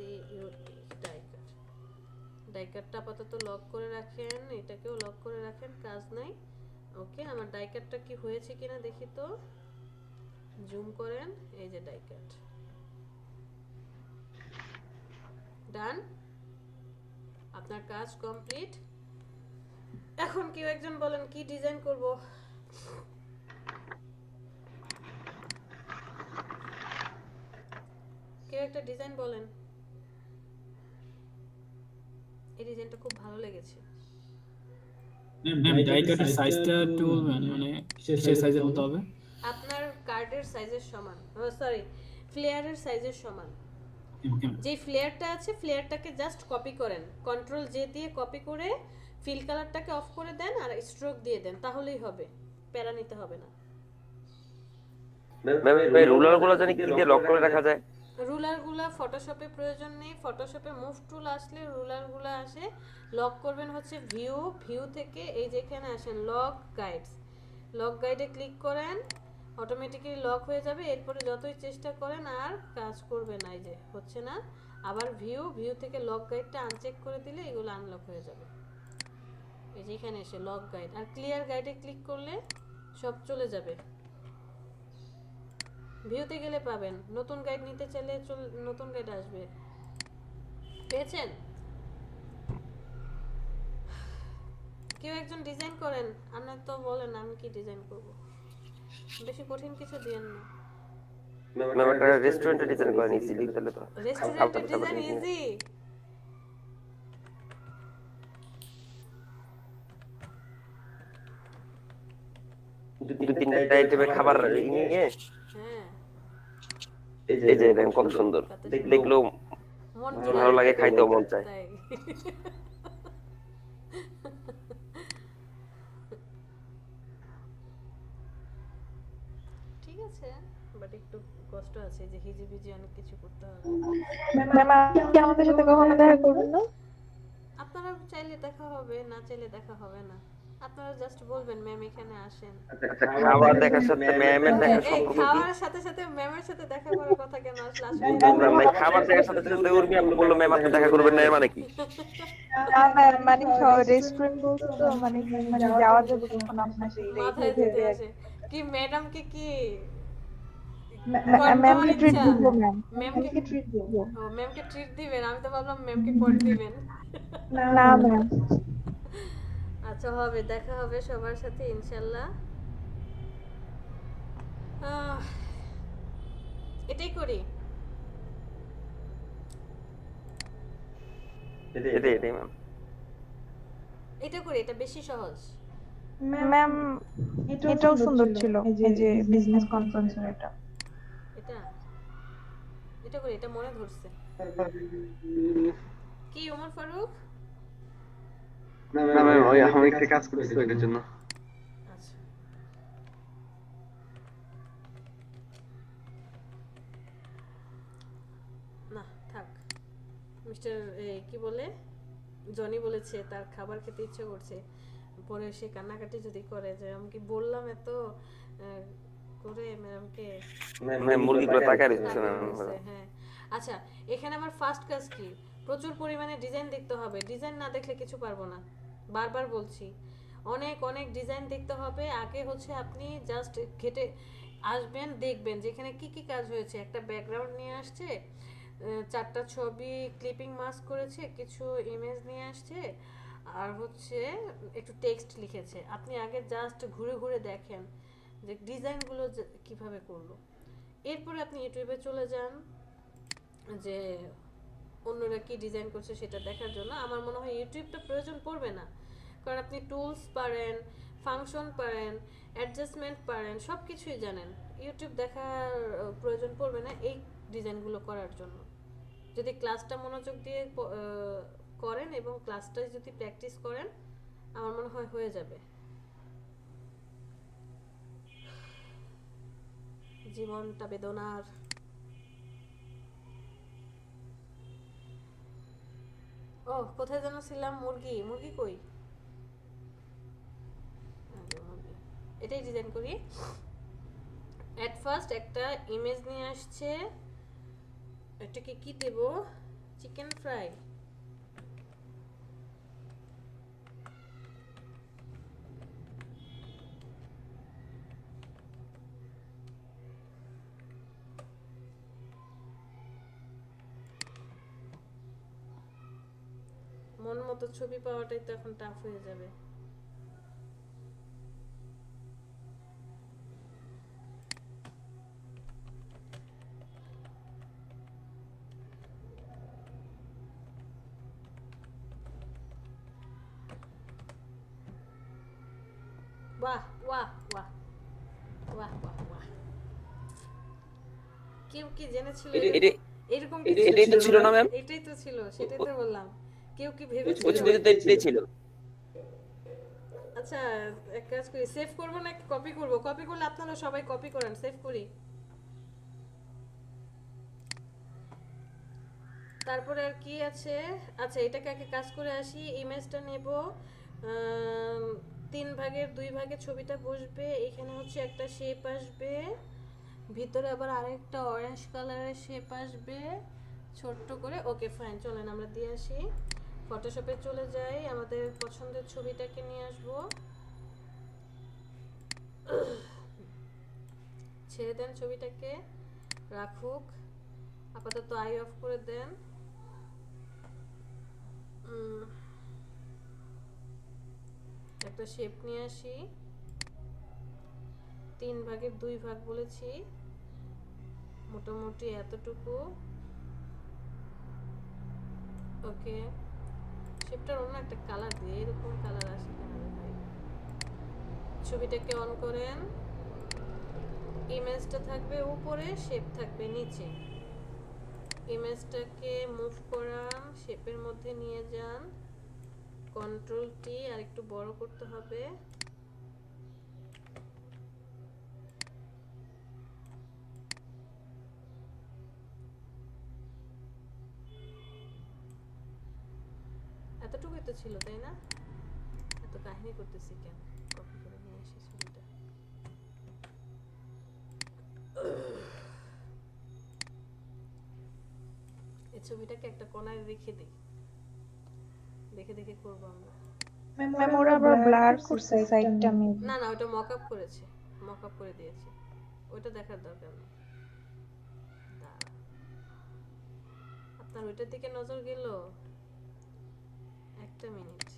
die cut. Die কাটটা আপাতত লক করে রাখেন, এটাকেও লক করে রাখেন, কাজ নাই। ওকে, আমার ডাই কাটটা কি হয়েছে কিনা দেখি তো, জুম করেন, এই যে ডাই কাট ডান, আপনার কাজ কমপ্লিট। এখন কেউ একজন বলেন কি ডিজাইন করব? কেউ একটা ডিজাইন বলেন। এই ডিজাইনটা খুব ভালো লেগেছে। ম্যাম ডাই কাটের সাইজটা একটু বলবেন, মানে কিসের সাইজের মতো হবে? আপনার কার্ডের সাইজের সমান, সরি ফ্লেয়ারের সাইজের সমান। যে ফ্লেয়ারটা আছে, ফ্লেয়ারটাকে জাস্ট কপি করেন, কন্ট্রোল জে দিয়ে কপি করে ফিল কালারটাকে অফ করে দেন আর স্ট্রোক দিয়ে দেন, তাহলেই হবে, প্যারা নিতে হবে না। ম্যাম এই রুলারগুলো জানি কি দিয়ে লক করে রাখা যায়? রুলারগুলো ফটোশপে প্রয়োজন নেই, ফটোশপে মুভ টুল আসলে রুলারগুলো আসে। লক করবেন হচ্ছে ভিউ থেকে এই যেখানে আসেন লক গাইডস, লক গাইডে ক্লিক করেন, অটোমেটিক্যালি লক হয়ে যাবে। এরপরে যতই চেষ্টা করেন আর কাজ করবে না, এই যে হচ্ছে না। আবার ভিউ থেকে লক গাইডটা আনচেক করে দিলে এগুলো আনলক হয়ে যাবে। এই যে এখানে এসে লক গাইড আর ক্লিয়ার গাইডে ক্লিক করলে সব চলে যাবে। ভিউতে গেলে পাবেন, নতুন গাইড নিতে চাইলে নতুন গাইড আসবে। পেয়েছেন? কেউ একজন ডিজাইন করেন, আপনার তো বলেন আমি কি ডিজাইন করব, বেশি কঠিন কিছু দিয়েন না। ম্যাম একটা রেস্টুরেন্টে ডিজাইন করে নিয়েছি, লিখতে তো রেস্টুরেন্টের ডিজাইন ইজি। দুটো তিনটা আইটেমের খাবার নিয়ে হ্যাঁ, এই যে দেখেন কত সুন্দর, দেখলেও মন ভালো লাগে, খাইতেও মন চায়। তাই। ঠিক আছে, বাট একটু কষ্ট আছে, যে হিজিবিজি অনেক কিছু করতে হবে। ম্যাম আপনি কি আমাদের সাথে কখনো দেখা করবেন না? আপনারা চাইলে দেখা হবে, না চাইলে দেখা হবে না। আপনারা জাস্ট বলবেন ম্যাম এখানে আসেন। আচ্ছা, খাবার দেখার সাথে ম্যামের দেখার এই সম্পর্ক কি? খাওয়ার সাথে সাথে ম্যামের সাথে দেখা করার কথা কেন আসলে? আসলে ম্যাম এই খাবার দেখার সাথে সাথে উর্মি আপনি বললো ম্যাম আপনি দেখা করবেন না, এর মানে কি? না ম্যাম, মানে রেস্টুরেন্ট বলতে তো মানে যাওয়া যাবে কখন আপনার সাথে? মাথায় দিতে আসে কি ম্যাডামকে কি ম্যামকে ট্রিট দিব ম্যাম, ম্যামকে ম্যামকে ট্রিট দিব। ও ম্যামকে ট্রিট দিবেন, আমি তো ভাবলাম ম্যামকে কোড দিবেন। না ম্যাম, আচ্ছা হবে, দেখা হবে সবার সাথে ইনশাআল্লাহ। এটাই করি। এটাই ম্যাম। এটা করি, এটা বেশি সহজ। ম্যাম এটাও সুন্দর ছিল, এই যে বিজনেস কনফারেন্সের এটা। এটা এটা করি, এটা মনে ধরছে। কি ওমর ফারুক? না ম্যাম, ওই আমি একটা কাজ করতেছি ওইটার জন্য। আচ্ছা, না থাক। মিস্টার কি বলে, জনি বলেছে তার খাবার খেতে ইচ্ছে করছে, পরে সে কান্নাকাটি যদি করে যে আমি কি বললাম এত করে ম্যাডামকে। ম্যাম মুরগিগুলো তাকায় রয়েছে ম্যাম। হ্যাঁ আচ্ছা, এখানে আমার ফার্স্ট কাজ কি, প্রচুর পরিমাণে ডিজাইন দেখতে হবে। ডিজাইন না দেখলে কিছু পারবো না, বারবার বলছি, অনেক অনেক ডিজাইন দেখতে হবে। আগে হচ্ছে আপনি জাস্ট ঘেটে আসবেন, দেখবেন যেখানে কি কি কাজ হয়েছে। একটা ব্যাকগ্রাউন্ড নিয়ে আসছে, 4টা ছবি ক্লিপিং মাস্ক করেছে, কিছু ইমেজ নিয়ে আসছে, আর হচ্ছে একটু টেক্সট লিখেছে। আপনি আগে জাস্ট ঘুরে ঘুরে দেখেন যে ডিজাইনগুলো কিভাবে করলো। এরপরে আপনি ইউটিউবে চলে যান যে অন্যরা কি ডিজাইন করছে সেটা দেখার জন্য। আমার মনে হয় ইউটিউবটা প্রয়োজন পড়বে না, কারণ আপনি টুলস পারেন, ফাংশন পারেন, অ্যাডজাস্টমেন্ট পারেন, সব কিছুই জানেন। ইউটিউব দেখার প্রয়োজন পড়বে না এই ডিজাইনগুলো করার জন্য। যদি ক্লাসটা মনোযোগ দিয়ে করেন এবং ক্লাসটা যদি প্র্যাকটিস করেন, আমার মনে হয় হয়ে যাবে। জীবনটা বেদনার। ও কোথায় যেন ছিলাম, মুরগি, মুরগি কই? মুরগি, এটাই ডিজাইন করি। এট ফার্স্ট একটা ইমেজ নিয়ে আসছে, এটাকে কি দেব? Chicken fry. মন মতো ছবি পাওয়াটাই তো এখন টাফ হয়ে যাবে। বাহ বাহ বাহ বাহ বাহ বাহ, কেউ কি জেনেছিল এরকম কিছু? এটাই তো ছিল না ম্যাম? এটাই তো ছিল, সেটাই তো বললাম। কেউ কি ওই ভেবেছিল? ছবিতে তো এটাই ছিল। আচ্ছা, এক কাজ করি, সেভ করবো নাকি কপি করবো? কপি করলে আপনারা সবাই কপি করেন, সেভ করি। তারপরে আর কি আছে? আচ্ছা, এটাকে আগে কাজ করে আসি। ইমেজটা নেব, 3 ভাগের 2 ভাগে ছবিটা বসবে। এখানে হচ্ছে একটা শেপ আসবে, ভিতরে আবার আরেকটা অরেঞ্জ কালারের শেপ আসবে ছোট্ট করে। ওকে ফাইন, চলেন আমরা দিয়ে আসি। ফটোশপে চলে যাই, আমাদের পছন্দের ছবিটাকে নিয়ে আসবো। ছেড়ে দেন ছবিটাকে, রাখুক আপাতত, আই অফ করে দেন। একটা শেপ নিয়ে আসি, 3 ভাগের 2 ভাগ বলেছি, মোটামুটি এতটুকু। ওকে, শেপটার অন্য একটা কালার দিয়ে, এরকম কালার আসে কেন রে ভাই? ছবিটাকে অন করেন, ইমেজটা থাকবে উপরে, শেপ থাকবে নিচে। ইমেজটাকে মুভ করান, শেপের মধ্যে নিয়ে যান, কন্ট্রোল টি, আর একটু বড় করতে হবে। এতটুকুই তো ছিল, তাই না? এত কাহিনী করতেছি কেন? কপি করে নিয়ে আসি ছবিটা। এই ছবিটাকে একটা কোণায় রেখে দিই, দেখে দেখে করবো আমরা। ম্যাম ওরা আবার ব্লার করছে সাইডটা মেবি। না না, ওটা মক আপ করেছে, মক আপ করে দিয়েছে, ওইটা দেখার দরকার নেই। দাঁড়া, আপনার ওইটার দিকে নজর গেল? একটা মিনিট,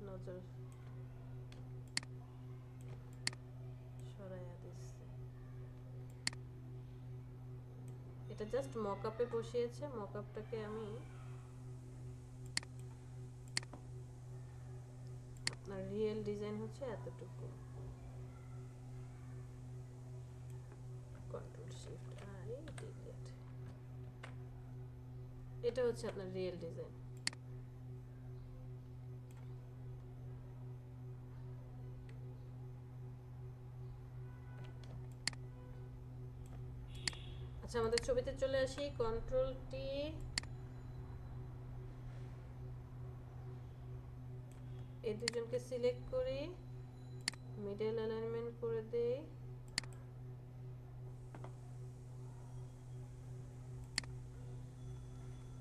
নজর সরাইয়া দিচ্ছে। এটা জাস্ট মক আপে বসিয়েছে, মক আপটাকে আমি আপনার রিয়েল ডিজাইন হচ্ছে এতটুকু। কন্ট্রোল শিফট আই ডিলিট, এটা হচ্ছে আপনার রিয়েল ডিজাইন। আচ্ছা, আমাদের ছবিতে চলে আসি, কন্ট্রোল টি, এই দুজনকে সিলেক্ট করি, মিডল অ্যালাইনমেন্ট করে দেই।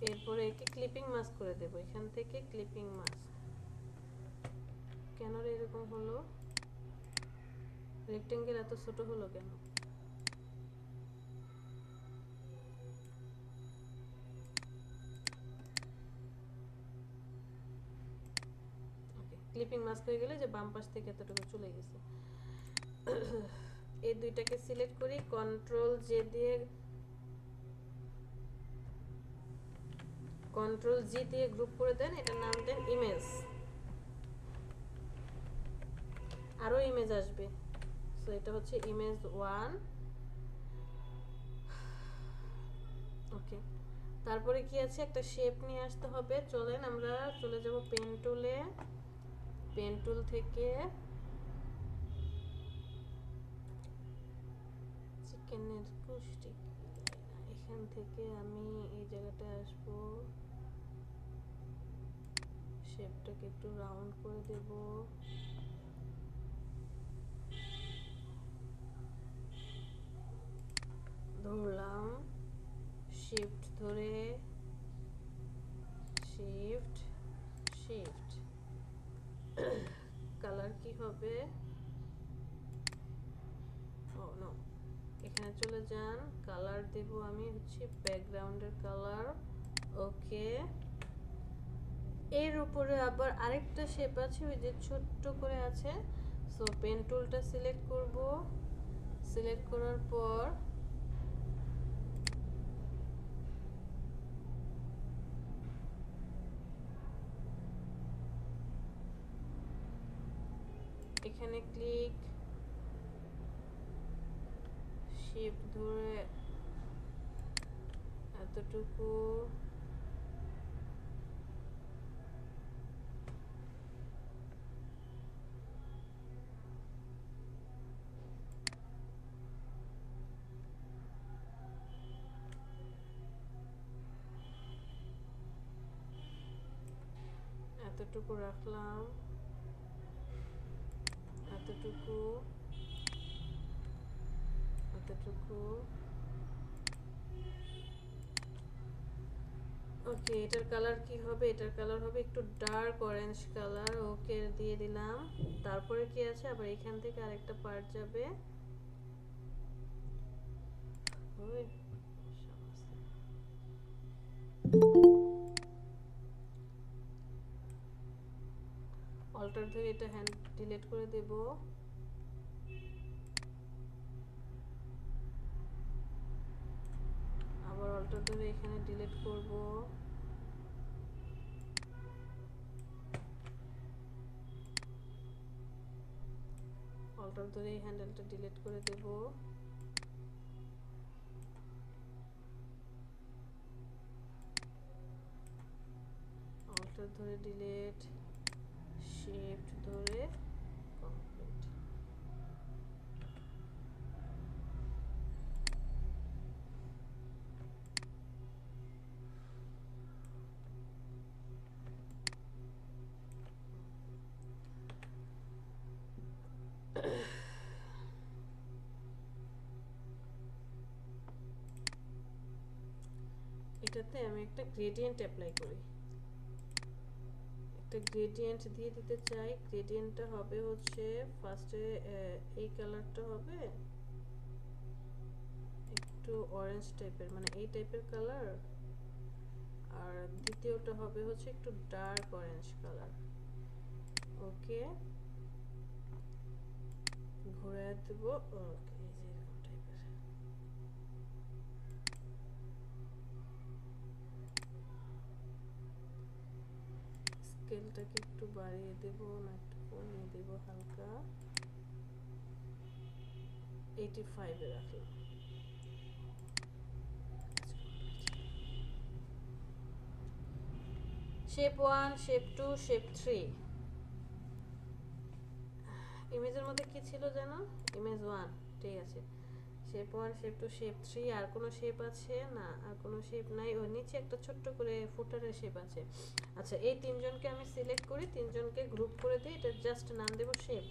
এরপরে একে ক্লিপিং মাস্ক করে দেব, এখান থেকে ক্লিপিং মাস্ক। কেন রে এরকম হলো? রেক্টেঙ্গেল এত ছোট হলো কেন? ক্লিপিং মাস্ক হয়ে গেলে যে বাম পাশ থেকে এতটুকু চলে গেছে। এই দুইটাকে সিলেক্ট করি, কন্ট্রোল জে দিয়ে, কন্ট্রোল জি দিয়ে গ্রুপ করে দেন, এটার নাম দেন ইমেজ। আরো ইমেজ আসবে, সো এটা হচ্ছে ইমেজ 1। ওকে, তারপরে কি আছে? একটা শেপ নিয়ে আসতে হবে। চলেন আমরা চলে যাব পেন টুলে, পেন টুল থেকে চিকেনের কুষ্টি এখান থেকে আমি এই জায়গাটায় আসবো, শেপটাকে একটু রাউন্ড করে দেব, ধরলাম, শিফট ধরে শিফট শিফট কালার কি হবে, ও নো, এখানে চলে যান, কালার দেব আমি হচ্ছে ব্যাকগ্রাউন্ডের কালার। ওকে, এর উপরে আবার আরেকটা শেপ আছে, ওই যে ছোট্ট করে আছে, সো পেন টুলটা সিলেক্ট করব, সিলেক্ট করার পর এখানে ক্লিক, শিফট ধরে এতটুকু, এতটুকু রাখলাম, এতটুকু, এতটুকু। ওকে, এটার কালার কি হবে, এটার কালার হবে একটু ডার্ক অরেঞ্জ কালার। ওকে দিয়ে দিলাম। তারপরে কি আছে, আবার এখান থেকে আরেকটা পার্ট যাবে, ওই অল্টার ধরে এটা হ্যান্ড ডিলিট করে দেব, আবার অল্টার ধরে এখানে ডিলিট করব, অল্টার ধরে এই হ্যান্ডেলটা ডিলিট করে দেব, অল্টার ধরে ডিলিট, শিফট ধরে কমপ্লিট। এটাতে আমি একটা গ্রেডিয়েন্ট অ্যাপ্লাই করি, একটা গ্রেডিয়েন্ট দিয়ে দিতে চাই। গ্রেডিয়েন্টটা হবে হচ্ছে ফার্স্টে এই কালারটা হবে একটু অরেঞ্জ টাইপের, মানে এই টাইপের কালার, আর দ্বিতীয়টা হবে হচ্ছে একটু ডার্ক অরেঞ্জ কালার। ওকে, ঘুরে দেব। ওকে, এই যে এরকম টাইপের। স্কেলটাকে একটু বাড়িয়ে দেব না একটু কমিয়ে দেব হালকা, 85 এ রাখলাম। Shape 1, shape 2, shape 3। ইমেজের মধ্যে কি ছিল জানো, ইমেজ 1, ঠিক আছে। শেপ 1, শেপ 2, শেপ 3, আর কোনো শেপ আছে না, আর কোনো শেপ নাই। ওর নিচে একটা ছোট্ট করে ফুটারের শেপ আছে। আচ্ছা, এই তিনজনকে আমি সিলেক্ট করি, তিনজনকে গ্রুপ করে দিই, এটা জাস্ট নাম দেব শেপ।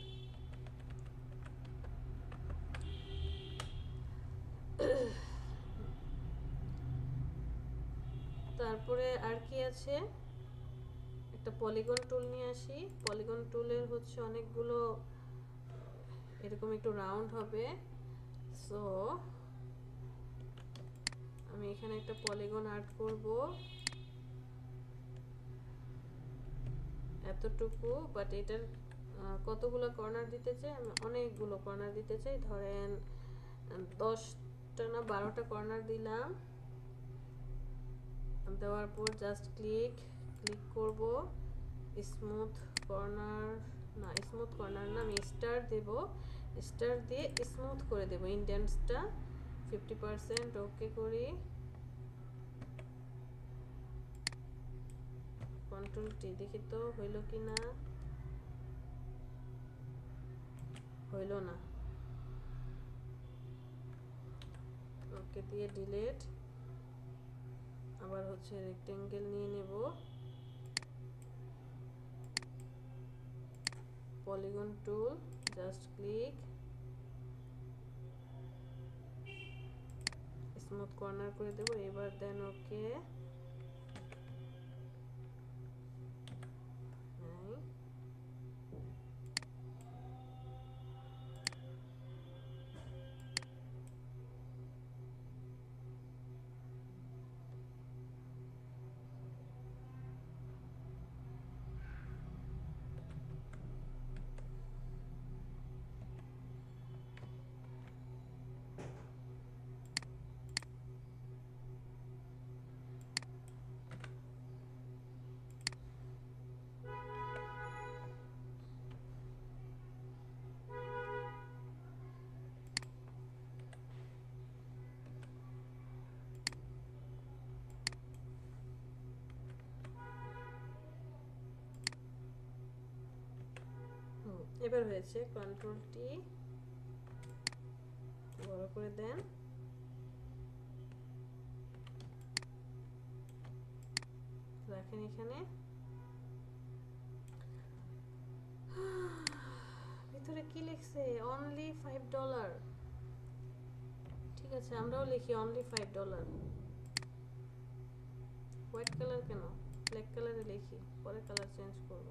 তারপরে আর কি আছে, একটা পলিগন টুল নিয়ে আসি। পলিগন টুলের হচ্ছে অনেকগুলো এরকম একটু রাউন্ড হবে, সো আমি এখানে একটা পলিগন আর্ট করব এতটুকু, বাট এটার কতগুলো কর্নার দিতে চাই, আমি অনেকগুলো কর্নার দিতে চাই, ধরেন 10টা না 12টা কর্নার দিলাম। দেওয়ার পর জাস্ট ক্লিক করব, স্মুথ কর্নার, না স্মুথ কর্নার না, আমি স্টার দেব, স্টার দিয়ে স্মুথ করে দেব ইন্ডেন্টসটা 50%। ওকে করি, কন্ট্রোল টি, দেখি তো হইল কি না, হইল না। ওকে দিয়ে ডিলিট। আবার হচ্ছে রেক্টেঙ্গেল নিয়ে নেব, polygon tool, just click, smooth corner করে দেব। এবার দেন ওকে। এবার হয়েছে, কন্ট্রোল টি বড় করে দেন। রাখেন এখানে। ভিতরে কি লিখছে? অনলি $5। ঠিক আছে, আমরাও লিখি অনলি $5। হোয়াইট কালার কেন? ব্ল্যাক কালারে লিখি, পরে কালার চেঞ্জ করব।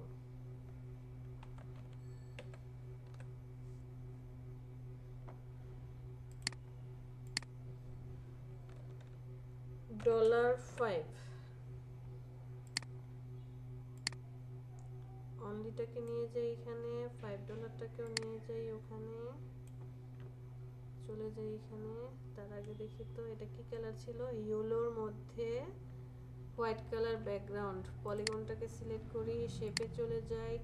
$5 অনলিটাকে নিয়ে যাই এখানে, $5টাকেও নিয়ে যাই ওখানে, চলে যাই এখানে। তার আগে দেখি তো এটা কি কালার ছিল, ইয়েলোর মধ্যে হোয়াইট কালার ব্যাকগ্রাউন্ড। পলিগনটাকে সিলেক্ট করি, শেপে চলে যাই,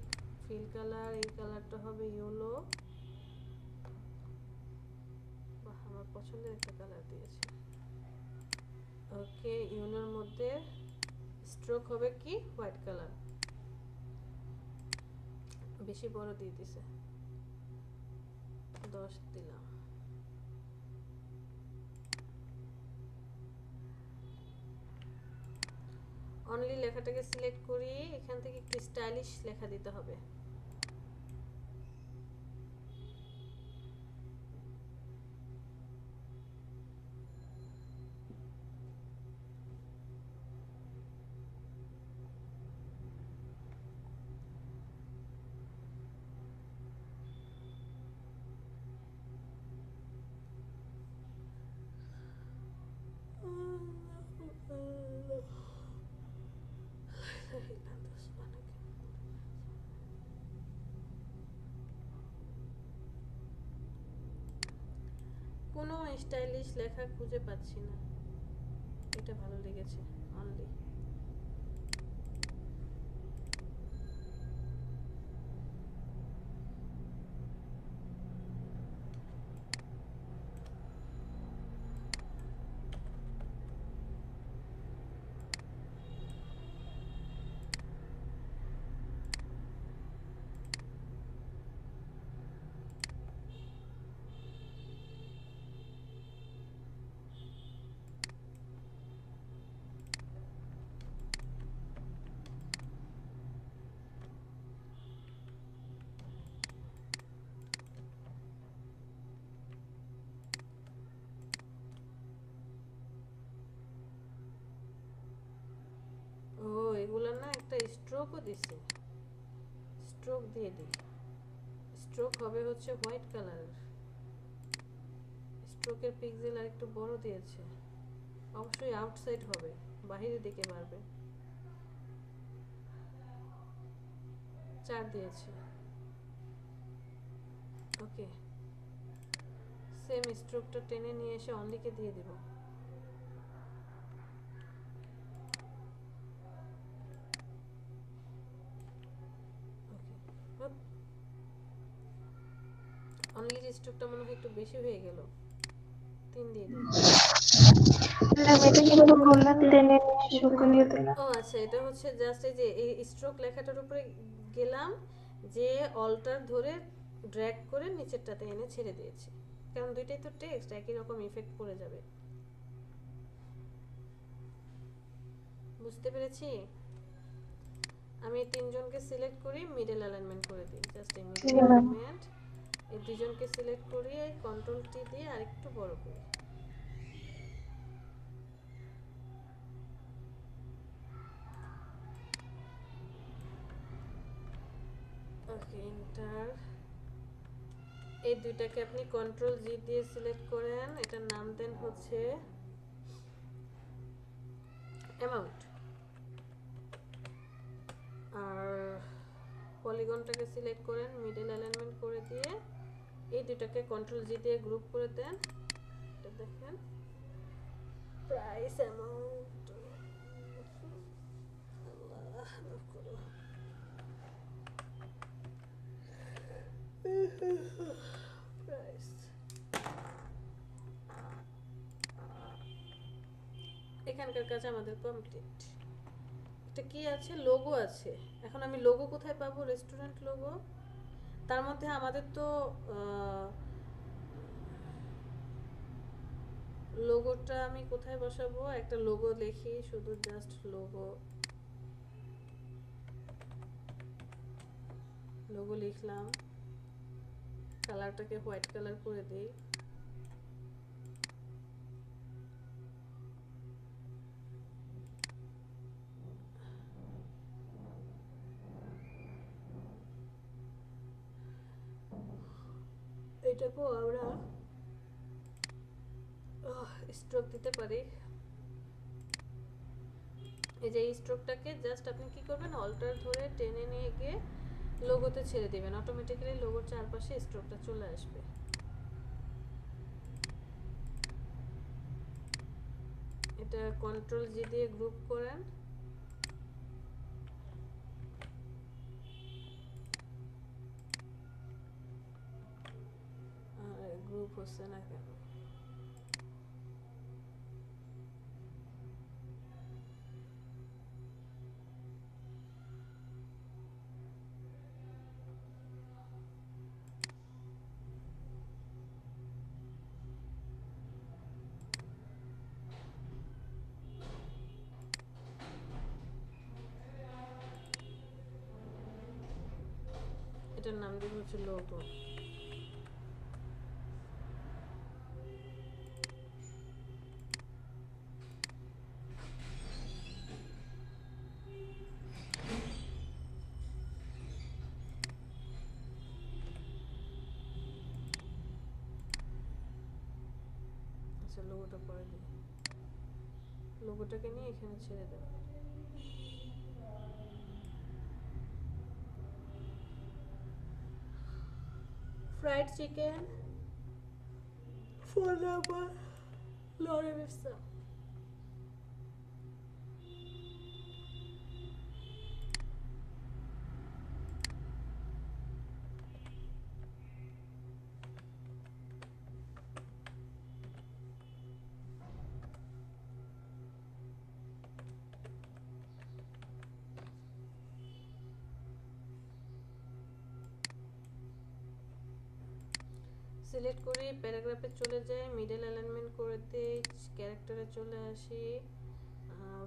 ফিল কালার, এই কালারটা হবে ইয়েলো। বাহ, আমার পছন্দের একটা কালার দিয়েছে। ওকে, ইয়েলোর মধ্যে স্ট্রোক হবে কি হোয়াইট কালার, বেশি বড় দিয়ে দিছে, 10 দিলাম। অনলি লেখাটাকে সিলেক্ট করি, এখান থেকে একটু স্টাইলিশ লেখা দিতে হবে। কোনো স্টাইলিশ লেখা খুঁজে পাচ্ছি না, এটা ভালো লেগেছে অনলি। ও, এগুলো না একটা স্ট্রোকও দিছে, স্ট্রোক দিয়ে দিই। স্ট্রোক হবে হচ্ছে হোয়াইট কালারের, স্ট্রোকের পিক্সেল আর একটু বড় দিয়েছে, অবশ্যই আউটসাইড হবে, বাহিরের দিকে বাড়বে। 4 দিয়েছে। ওকে, সেম স্ট্রোকটা টেনে নিয়ে এসে অনলিকে দিয়ে দিব। অনলির স্ট্রোকটা মনে হয় একটু বেশি হয়ে গেল, 3 দিয়ে দিই। ও আচ্ছা, এটা হচ্ছে জাস্ট এই যে এই স্ট্রোক লেখাটার উপরে গেলাম, যে অল্টার ধরে ড্র্যাগ করে নিচেরটাতে এনে ছেড়ে দিয়েছি, কারণ দুইটাই তো টেক্সট, একই রকম ইফেক্ট পড়ে যাবে। বুঝতে পেরেছি? আমি এই তিনজনকে সিলেক্ট করি, মিডল অ্যালাইনমেন্ট করে দিই, জাস্ট এই মিডল জি ম্যাম। অ্যালাইনমেন্ট। এই দুজনকে সিলেক্ট করি, কন্ট্রোল টি দিয়ে আরেকটু বড় করি। ওকে, এন্টার। এই দুইটাকে আপনি কন্ট্রোল জি দিয়ে সিলেক্ট করেন, এটার নাম দেন হচ্ছে অ্যামাউন্ট। আর পলিগনটাকে সিলেক্ট করেন, মিডল অ্যালাইনমেন্ট করে দিয়ে এই দুটাকে কন্ট্রোল জি দিয়ে গ্রুপ করে দেন। এটা দেখেন প্রাইস অ্যামাউন্ট, আল্লাহ মাফ করো, প্রাইস। এখানকার কাজ আমাদের কমপ্লিট। এটা কি আছে? লোগো আছে। এখন আমি লোগো কোথায় পাবো? Restaurant logo. তার মধ্যে আমাদের তো লোগোটা আমি কোথায় বসাবো? একটা লোগো লিখি, শুধু জাস্ট লোগো। লোগো লিখলাম, কালারটাকে হোয়াইট কালার করে দিই। এটাকেও আমরা স্ট্রোক দিতে পারি। এই যে এই স্ট্রোকটাকে জাস্ট আপনি কি করবেন, অল্টার ধরে টেনে নিয়ে গিয়ে লোগোতে ছেড়ে দিবেন, অটোমেটিক্যালি লোগোর চারপাশে স্ট্রোকটা চলে আসবে। এটা কন্ট্রোল জি দিয়ে গ্রুপ করেন। আর গ্রুপ হচ্ছে না কেন? এটার নাম দিব হচ্ছে লোগো। আচ্ছা, লোগোটা পরে দিই। লোগোটাকে নিয়ে এখানে ছেড়ে দেব। ফ্রাইড চিকেন, ফোন নাম্বার, লরে ব্যবসা। সিলেক্ট করি, প্যারাগ্রাফে চলে যাই, মিডল অ্যালাইনমেন্ট করে দিই, ক্যারেক্টারে চলে আসি।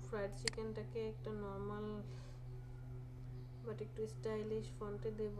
ফ্রাইড চিকেনটাকে একটা নর্মাল বাট একটু স্টাইলিশ ফন্টে দেব।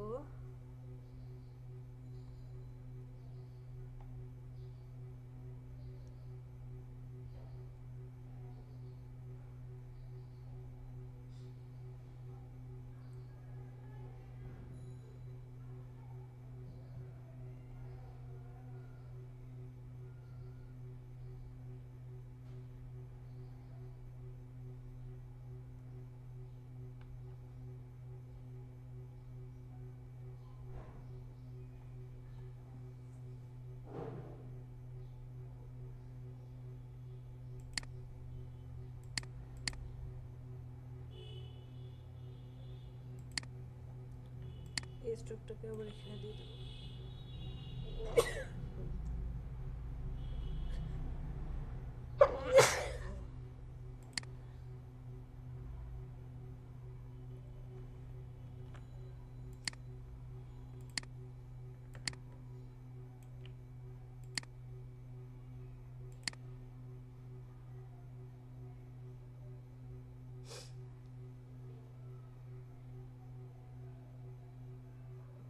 এই স্ট্রোকটাকে আবার এখানে দিয়ে দেবো।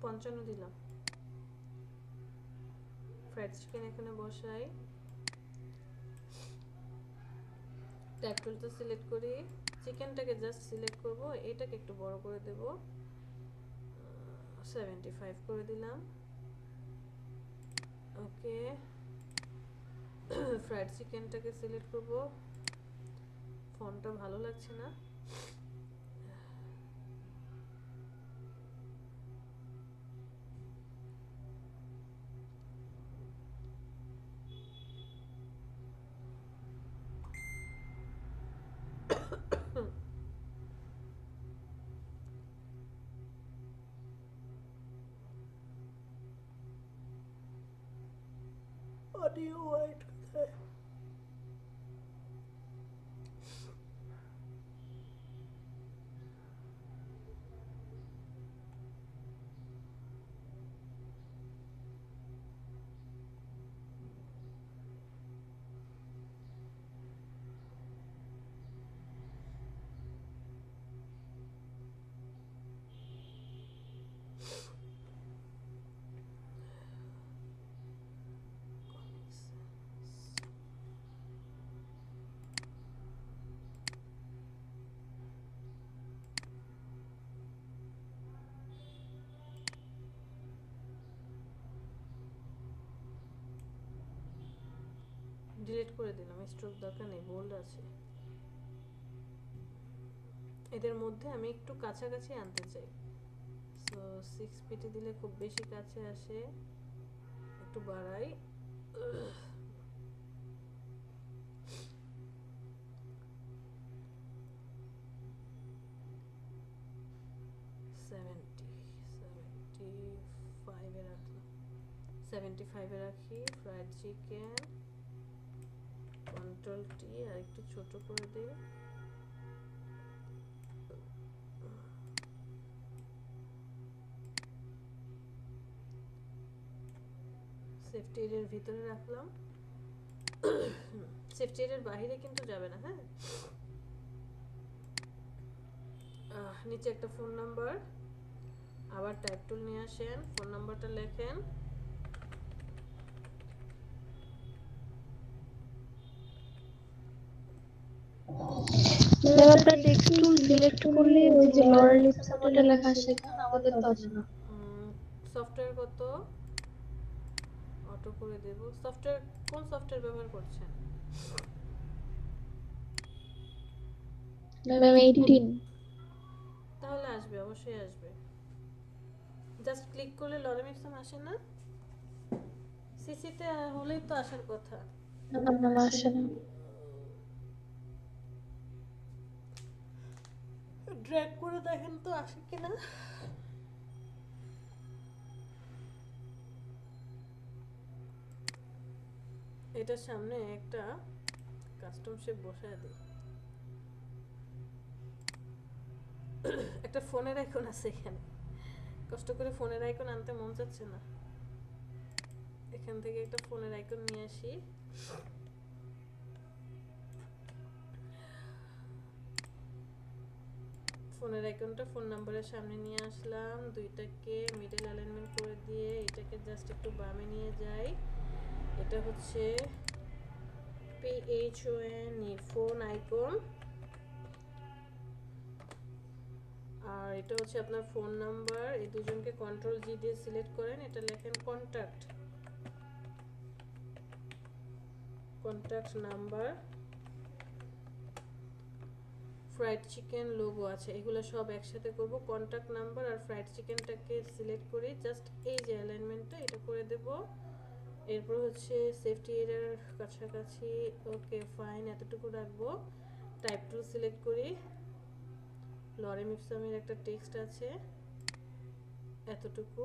55 দিলাম। ফ্রাইড চিকেন এখানে বসাই, ট্যাগ টুলটা সিলেক্ট করি, চিকেনটাকে জাস্ট সিলেক্ট করব, এটাকে একটু বড় করে দেব, 75 করে দিলাম। ওকে, ফ্রাইড চিকেনটাকে সিলেক্ট করব, ফন্টটা ভালো লাগছে না, অডিও হোয়াইট কোথায়? ডিলিট করে দিলাম, স্ট্রোক দরকার নেই, বোল্ড আছে। এদের মধ্যে আমি একটু কাছাকাছি আনতে চাই, সো 6 পিটি দিলে খুব বেশি কাছে আসে, একটু বাড়াই, 75 এ রাখলাম, 75 এ রাখি। ফ্রাইড চিকেন কন্ট্রোল টি আর একটু ছোট করে দিই, সেফটি এরিয়ার ভিতরে রাখলাম, সেফটি এরিয়ার বাইরে কিন্তু যাবে না। হ্যাঁ, নিচে একটা ফোন নাম্বার, আবার টাইপ টুল নিয়ে আসেন, ফোন নাম্বারটা লেখেন, ম্যাম আপনার টেক্সট টুল সিলেক্ট করলে ওই যে লরেল লিপসামটা লেখা আসে, কেন আমাদের তো আসে না? সফটওয়্যার কত অটো করে দেব। সফটওয়্যার কোন সফটওয়্যার ব্যবহার করছেন? ম্যাম 18। তাহলে আসবে, অবশ্যই আসবে, জাস্ট ক্লিক করলে লরেল লিপসাম আসে না? সিসিতে হলেই তো আসার কথা। ম্যাম আসে না। ড্র্যাগ করে দেখেন তো আসে কিনা। এটার সামনে একটা কাস্টম শেপ বসায় দিই, একটা ফোনের আইকন আছে এখানে, কষ্ট করে ফোনের আইকন আনতে মন চাচ্ছে না, এখান থেকে একটা ফোনের আইকন নিয়ে আসি, ফোনের আইকনটা ফোন নাম্বারের সামনে নিয়ে আসলাম, দুইটাকে মিডল অ্যালাইনমেন্ট করে দিয়ে এটাকে জাস্ট একটু বামে নিয়ে যাই, এটা হচ্ছে PHONE ফোন আইকন, আর এটা হচ্ছে আপনার ফোন নাম্বার, এই দুজনকে কন্ট্রোল জি দিয়ে সিলেক্ট করেন, এটা লেখেন contact number, fried chicken logo আছে, এগুলো সব একসাথে করব, কন্ট্যাক্ট নাম্বার আর ফ্রাইড চিকেনটাকে সিলেক্ট করি, জাস্ট এই যে অ্যালাইনমেন্টটা এটা করে দেব, এরপর হচ্ছে সেফটি এরিয়ার কাছাকাছি, ওকে ফাইন, এতটুকু রাখবো, টাইপ টুল সিলেক্ট করি, লরেল লিপসামের একটা টেক্সট আছে এতটুকু,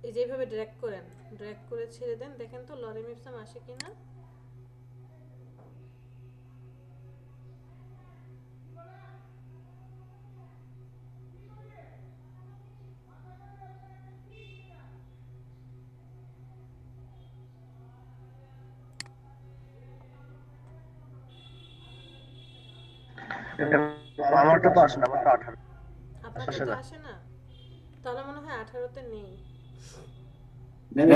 এই যেভাবে ড্র্যাগ করেন, ড্র্যাগ করে ছেড়ে দেন, দেখেন তো লরেল লিপসাম আসে কিনা। আমারটা তো আসে না, আমারটা 18। আপনারটা তো আসে না, তাহলে মনে হয় 18-তে নেই।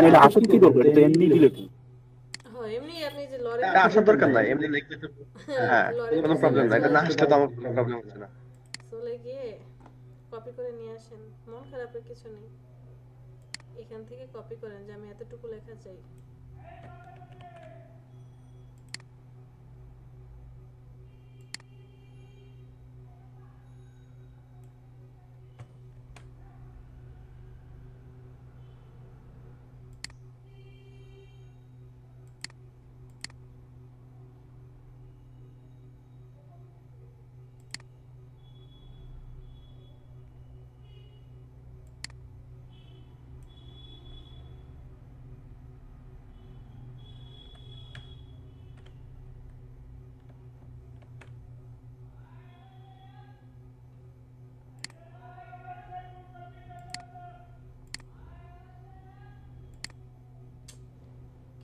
এটা আসলে কি করবে? এটা তো এমনি ডিলিট। হ্যাঁ এমনি আপনি যে লরে এটা আসার দরকার নাই, এমনি লিখলে তো হ্যাঁ লরে কোনো প্রবলেম নাই, এটা না আসলে তো আমার কোনো প্রবলেম হচ্ছে না। চলে গিয়ে কপি করে নিয়ে আসেন, মন খারাপের কিছু নেই। এখান থেকে কপি করেন যে আমি এতটুকু লেখা চাই।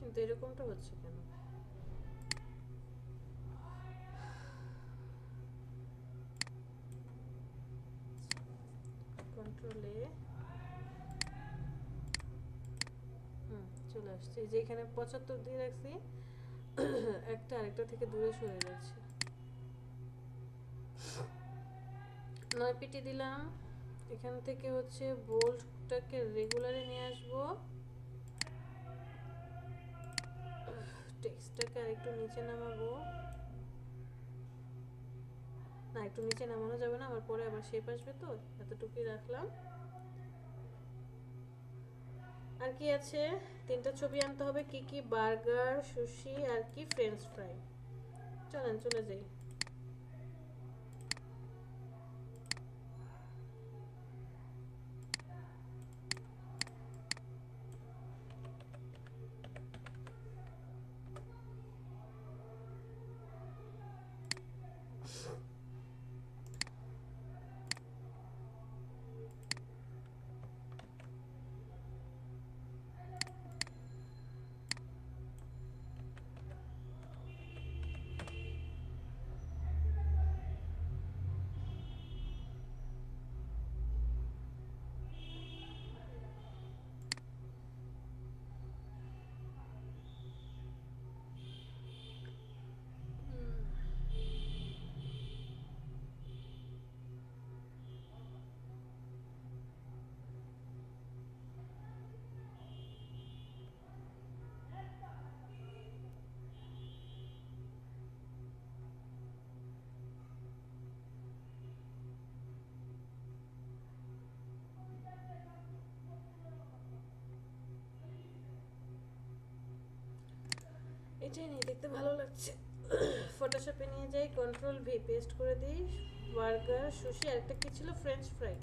কিন্তু এরকমটা হচ্ছে কেন? কন্ট্রোলে চলে আসছে, যে এখানে 75 দিয়ে রাখছি একটা আরেকটা থেকে দূরে সরে যাচ্ছে। 9 পিটি দিলাম। এখান থেকে হচ্ছে বোল্টটাকে রেগুলারে নিয়ে আসবো, টেক্সটটাকে আরেকটু নিচে নামাবো। না একটু নিচে নামানো যাবে না, আমার পরে আবার শেপ আসবে, তো এতটুকুই রাখলাম। আর কি আছে? 3টা ছবি আনতে হবে। কি কি? বার্গার, সুশি আর কি ফ্রেঞ্চ ফ্রাই। চলেন চলে যাই। এটাই নিয়ে দেখতে ভালো লাগছে। ফটোশপে নিয়ে যাই, কন্ট্রোল ভি পেস্ট করে দিই। বার্গার, সুশি আর একটা কি ছিল? French fry.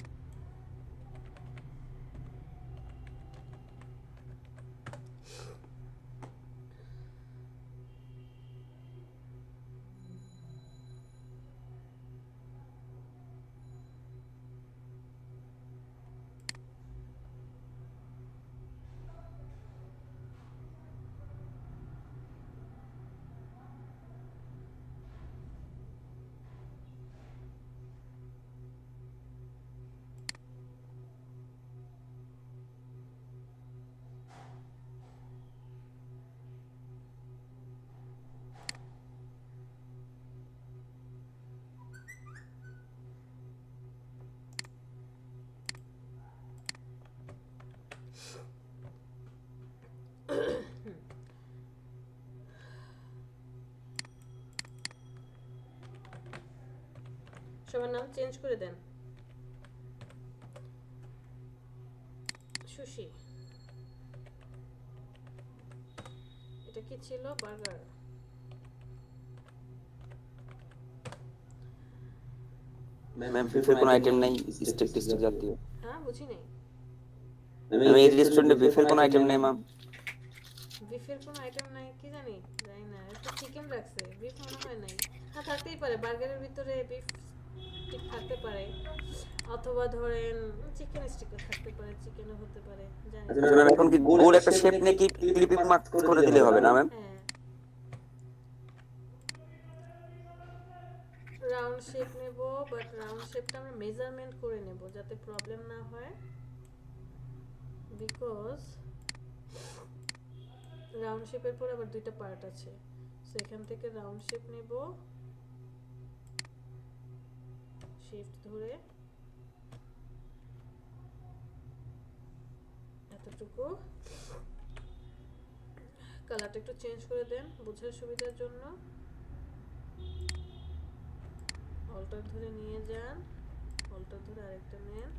সবার নাম চেঞ্জ করে দেন। সুশি, এটা কি ছিল? বার্গার। ম্যাম বিফের কোনো আইটেম নাই স্টেক টেস্টিক জাতীয়। হ্যাঁ বুঝি নাই। আমি এই রেস্টুরেন্টে বিফের কোনো আইটেম নেই ম্যাম। বিফের কোনো আইটেম নাই? কি জানি, জানি না। একটা চিকেন রাখছে, বিফ মনে হয় নাই। হ্যাঁ থাকতেই পারে, বার্গারের ভিতরে বিফ স্টিক থাকতে পারে, অথবা ধরেন চিকেন স্টিকও থাকতে পারে, চিকেনও হতে পারে, জানি না। আচ্ছা ম্যাম, এখন কি গোল একটা শেপ নিয়ে কি ক্লিপিং মার্ক করে দিলে হবে না ম্যাম? হ্যাঁ রাউন্ড শেপ নেব, বাট রাউন্ড শেপটা আমরা মেজারমেন্ট করে নেব যাতে প্রবলেম না হয়। বিকজ রাউন্ড শেপের পর আবার দুইটা পার্ট আছে, সো এখান থেকে রাউন্ড শেপ নেব, শিফট ধরে এতটুকু। কালারটা একটু চেঞ্জ করে দেন বোঝার সুবিধার জন্য। অল্টার ধরে নিয়ে যান, অল্টার ধরে আরেকটা নেন,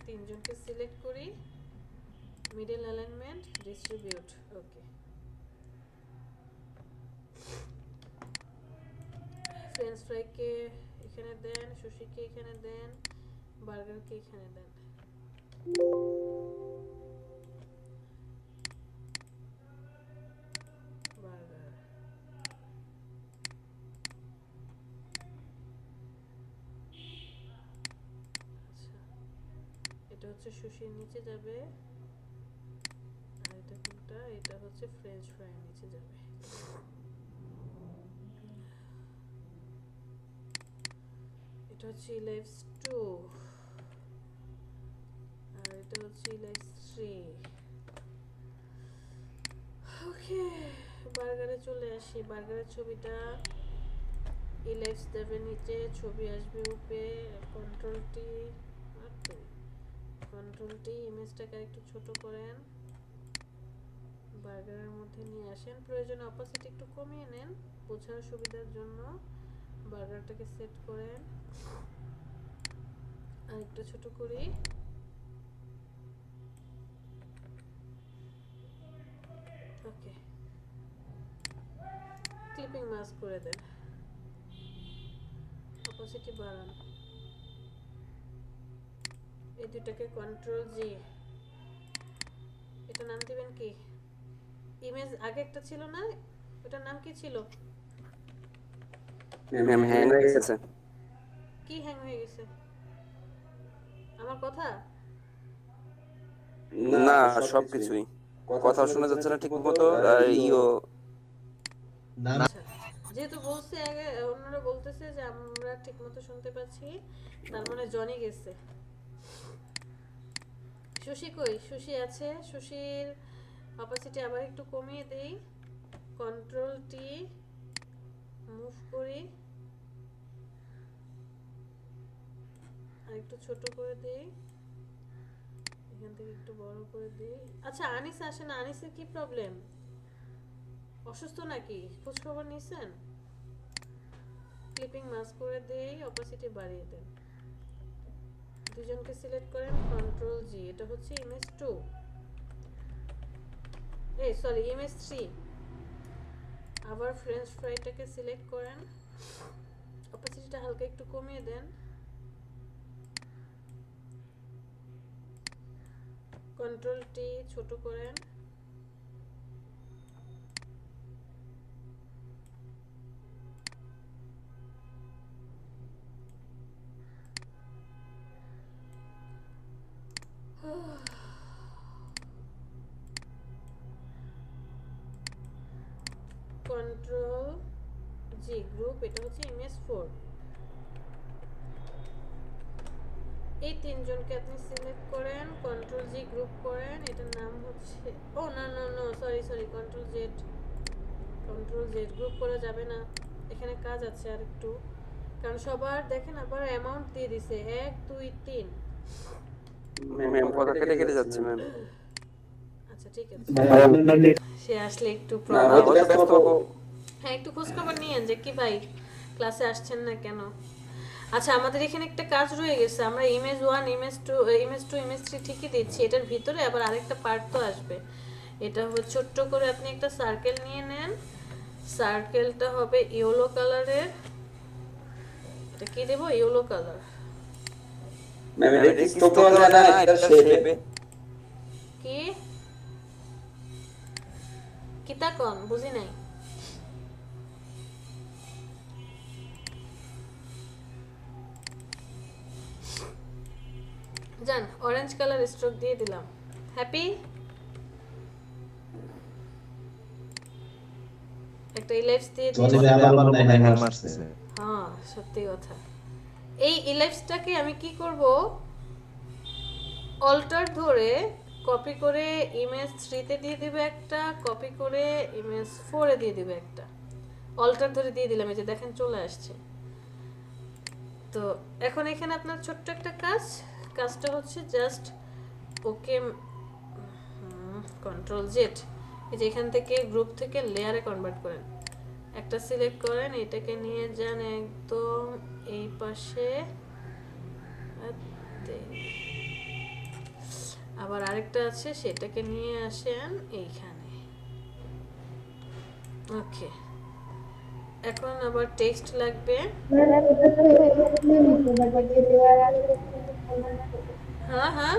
তিনজনকে সিলেক্ট করি, মিডল অ্যালাইনমেন্ট, ডিস্ট্রিবিউট। ওকে, ফ্রেঞ্চ ফ্রাইকে এখানে দেন, সুশিকে এখানে দেন, বার্গারকে এখানে দেন। বার্গার, আচ্ছা এটা হচ্ছে সুশির নিচে যাবে, আর এটা কোনটা, এটা হচ্ছে ফ্রেঞ্চ ফ্রাই নিচে যাবে। এটা হচ্ছে ইলাইভস 2 আর এটা হচ্ছে ইলাইভস 3। ওকে, বার্গারে চলে আসি। বার্গারের ছবিটা ইলাইভস দেবে নিচে, ছবি আসবে উপরে, কন্ট্রোল টি, ইমেজটাকে একটু ছোট করেন, বার্গারের মধ্যে নিয়ে আসেন, প্রয়োজনে অপাসিটি একটু কমিয়ে নেন বোঝার সুবিধার জন্য। বার্গারটাকে সেট করেন, আর একটু ছোট করি, ওকে, ক্লিপিং মাস্ক করে দেন, অপাসিটি বাড়ান, এই দুটাকে কন্ট্রোল জি। এটা নাম দিবেন কি? ইমেজ আগে একটা ছিল না, ওটার নাম কি ছিল? ম্যাম হ্যাং হয়ে গেছে। কি হ্যাং হয়ে গেছে? আমার কথা? না, সবকিছুই কথা শোনা যাচ্ছে না ঠিক মতো। আর আচ্ছা, যেহেতু বলছে আগে, অন্যরা বলতেছে যে আমরা ঠিকমতো শুনতে পাচ্ছি, তার মানে জনি গেছে। সুশি কই? সুশি আছে, সুশির অপাসিটি আবার একটু কমিয়ে দেই, কন্ট্রোল টি, মুভ করি, আর একটু ছোট করে দেই, এখান থেকে একটু বড় করে দেই। আচ্ছা, আনিস আসে না, আনিসের কি প্রবলেম? অসুস্থ নাকি? খোঁজ খবর নিছেন? ক্লিপিং মাস্ক করে দেই, অপাসিটি বাড়িয়ে দেন, দুজনকে সিলেক্ট করেন, কন্ট্রোল জি। এটা হচ্ছে ইমেজ 2, এই সরি ইমেজ 3। আবার ফ্রেঞ্চ ফ্রাইটাকে সিলেক্ট করেন, অপাসিটিটা হালকা একটু কমিয়ে দেন, কন্ট্রোল টি, ছোট করেন, কন্ট্রোল জি গ্রুপ। এটা হচ্ছে ইমেজ 4। এই তিনজনকে আপনি সিলেক্ট করেন, কন্ট্রোল জি গ্রুপ করেন, এটার নাম হচ্ছে, ও না না না সরি, কন্ট্রোল জেড গ্রুপ করা যাবে না, এখানে কাজ আছে আর একটু, কারণ সবার দেখেন আবার অ্যামাউন্ট দিয়ে দিছে 1 2 3। ম্যাম কথা কেটে যাচ্ছে ম্যাম। আচ্ছা ঠিক আছে, আপনার নেট সে আসলে একটু না, প্রবলেম। হয়তো ব্যস্ত থাকো। হ্যাঁ, একটু খোঁজ খবর নিয়েন যে কি ভাই ক্লাসে আসছেন না কেন। আচ্ছা, আমাদের এখানে একটা কাজ রয়ে গেছে, আমরা ইমেজ 1 ইমেজ 2 ইমেজ 3 ঠিকই দিচ্ছি, এটার ভিতরে আবার আরেকটা পার্ট তো আসবে। এটা হচ্ছে ছোট্ট করে আপনি একটা সার্কেল নিয়ে নেন, সার্কেলটা হবে ইয়েলো কালারের, এটা কি দেব? Yellow colour. ম্যাম এটা কি স্টক করা যায় না এটা শেপে? কি কিতা কোন বুঝি নাই। জান অরেঞ্জ কালার স্ট্রোক দিয়ে দিলাম। হ্যাপি? একটা ইলাইভস দিয়ে দিয়েছি। হ্যাঁ, সত্যি কথা। এই ইলাইভসটাকে আমি কি করব, অল্টার ধরে কপি করে ইমেজ 3 তে দিয়ে দিবে একটা, কপি করে ইমেজ 4 এ দিয়ে দিবে একটা। অল্টার ধরে দিয়ে দিলাম, এই যে দেখেন চলে আসছে। তো এখন এখানে আপনার ছোট্ট একটা কাজটা হচ্ছে জাস্ট ওকে কন্ট্রোল জেড, এই যে এখান থেকে গ্রুপ থেকে লেয়ারে কনভার্ট করেন, একটা সিলেক্ট করেন, এটাকে নিয়ে যান একদম এই পাশে, আবার আরেকটা আছে সেটাকে নিয়ে আসেন এইখানে। ওকে, এখন আবার টেক্সট লাগবে। হ্যাঁ হ্যাঁ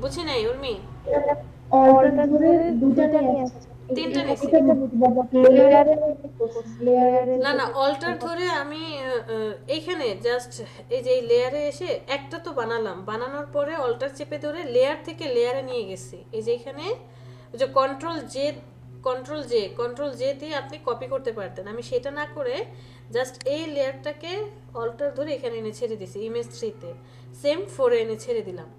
বুঝি নাই উর্মি, তিনটা নিছি। না না, অল্টার ধরে আমি এইখানে জাস্ট এই যে লেয়ারে এসে একটা তো বানালাম, বানানোর পরে অল্টার চেপে ধরে লেয়ার থেকে লেয়ারে নিয়ে গেছি। এই যে এখানে যে কন্ট্রোল জে দিয়ে আপনি কপি করতে পারতেন, আমি সেটা না করে জাস্ট এই লেয়ারটাকে অল্টার ধরে এখানে এনে ছেড়ে দিছি ইমেজ 3 তে, সেম 4 এ এনে ছেড়ে দিলাম।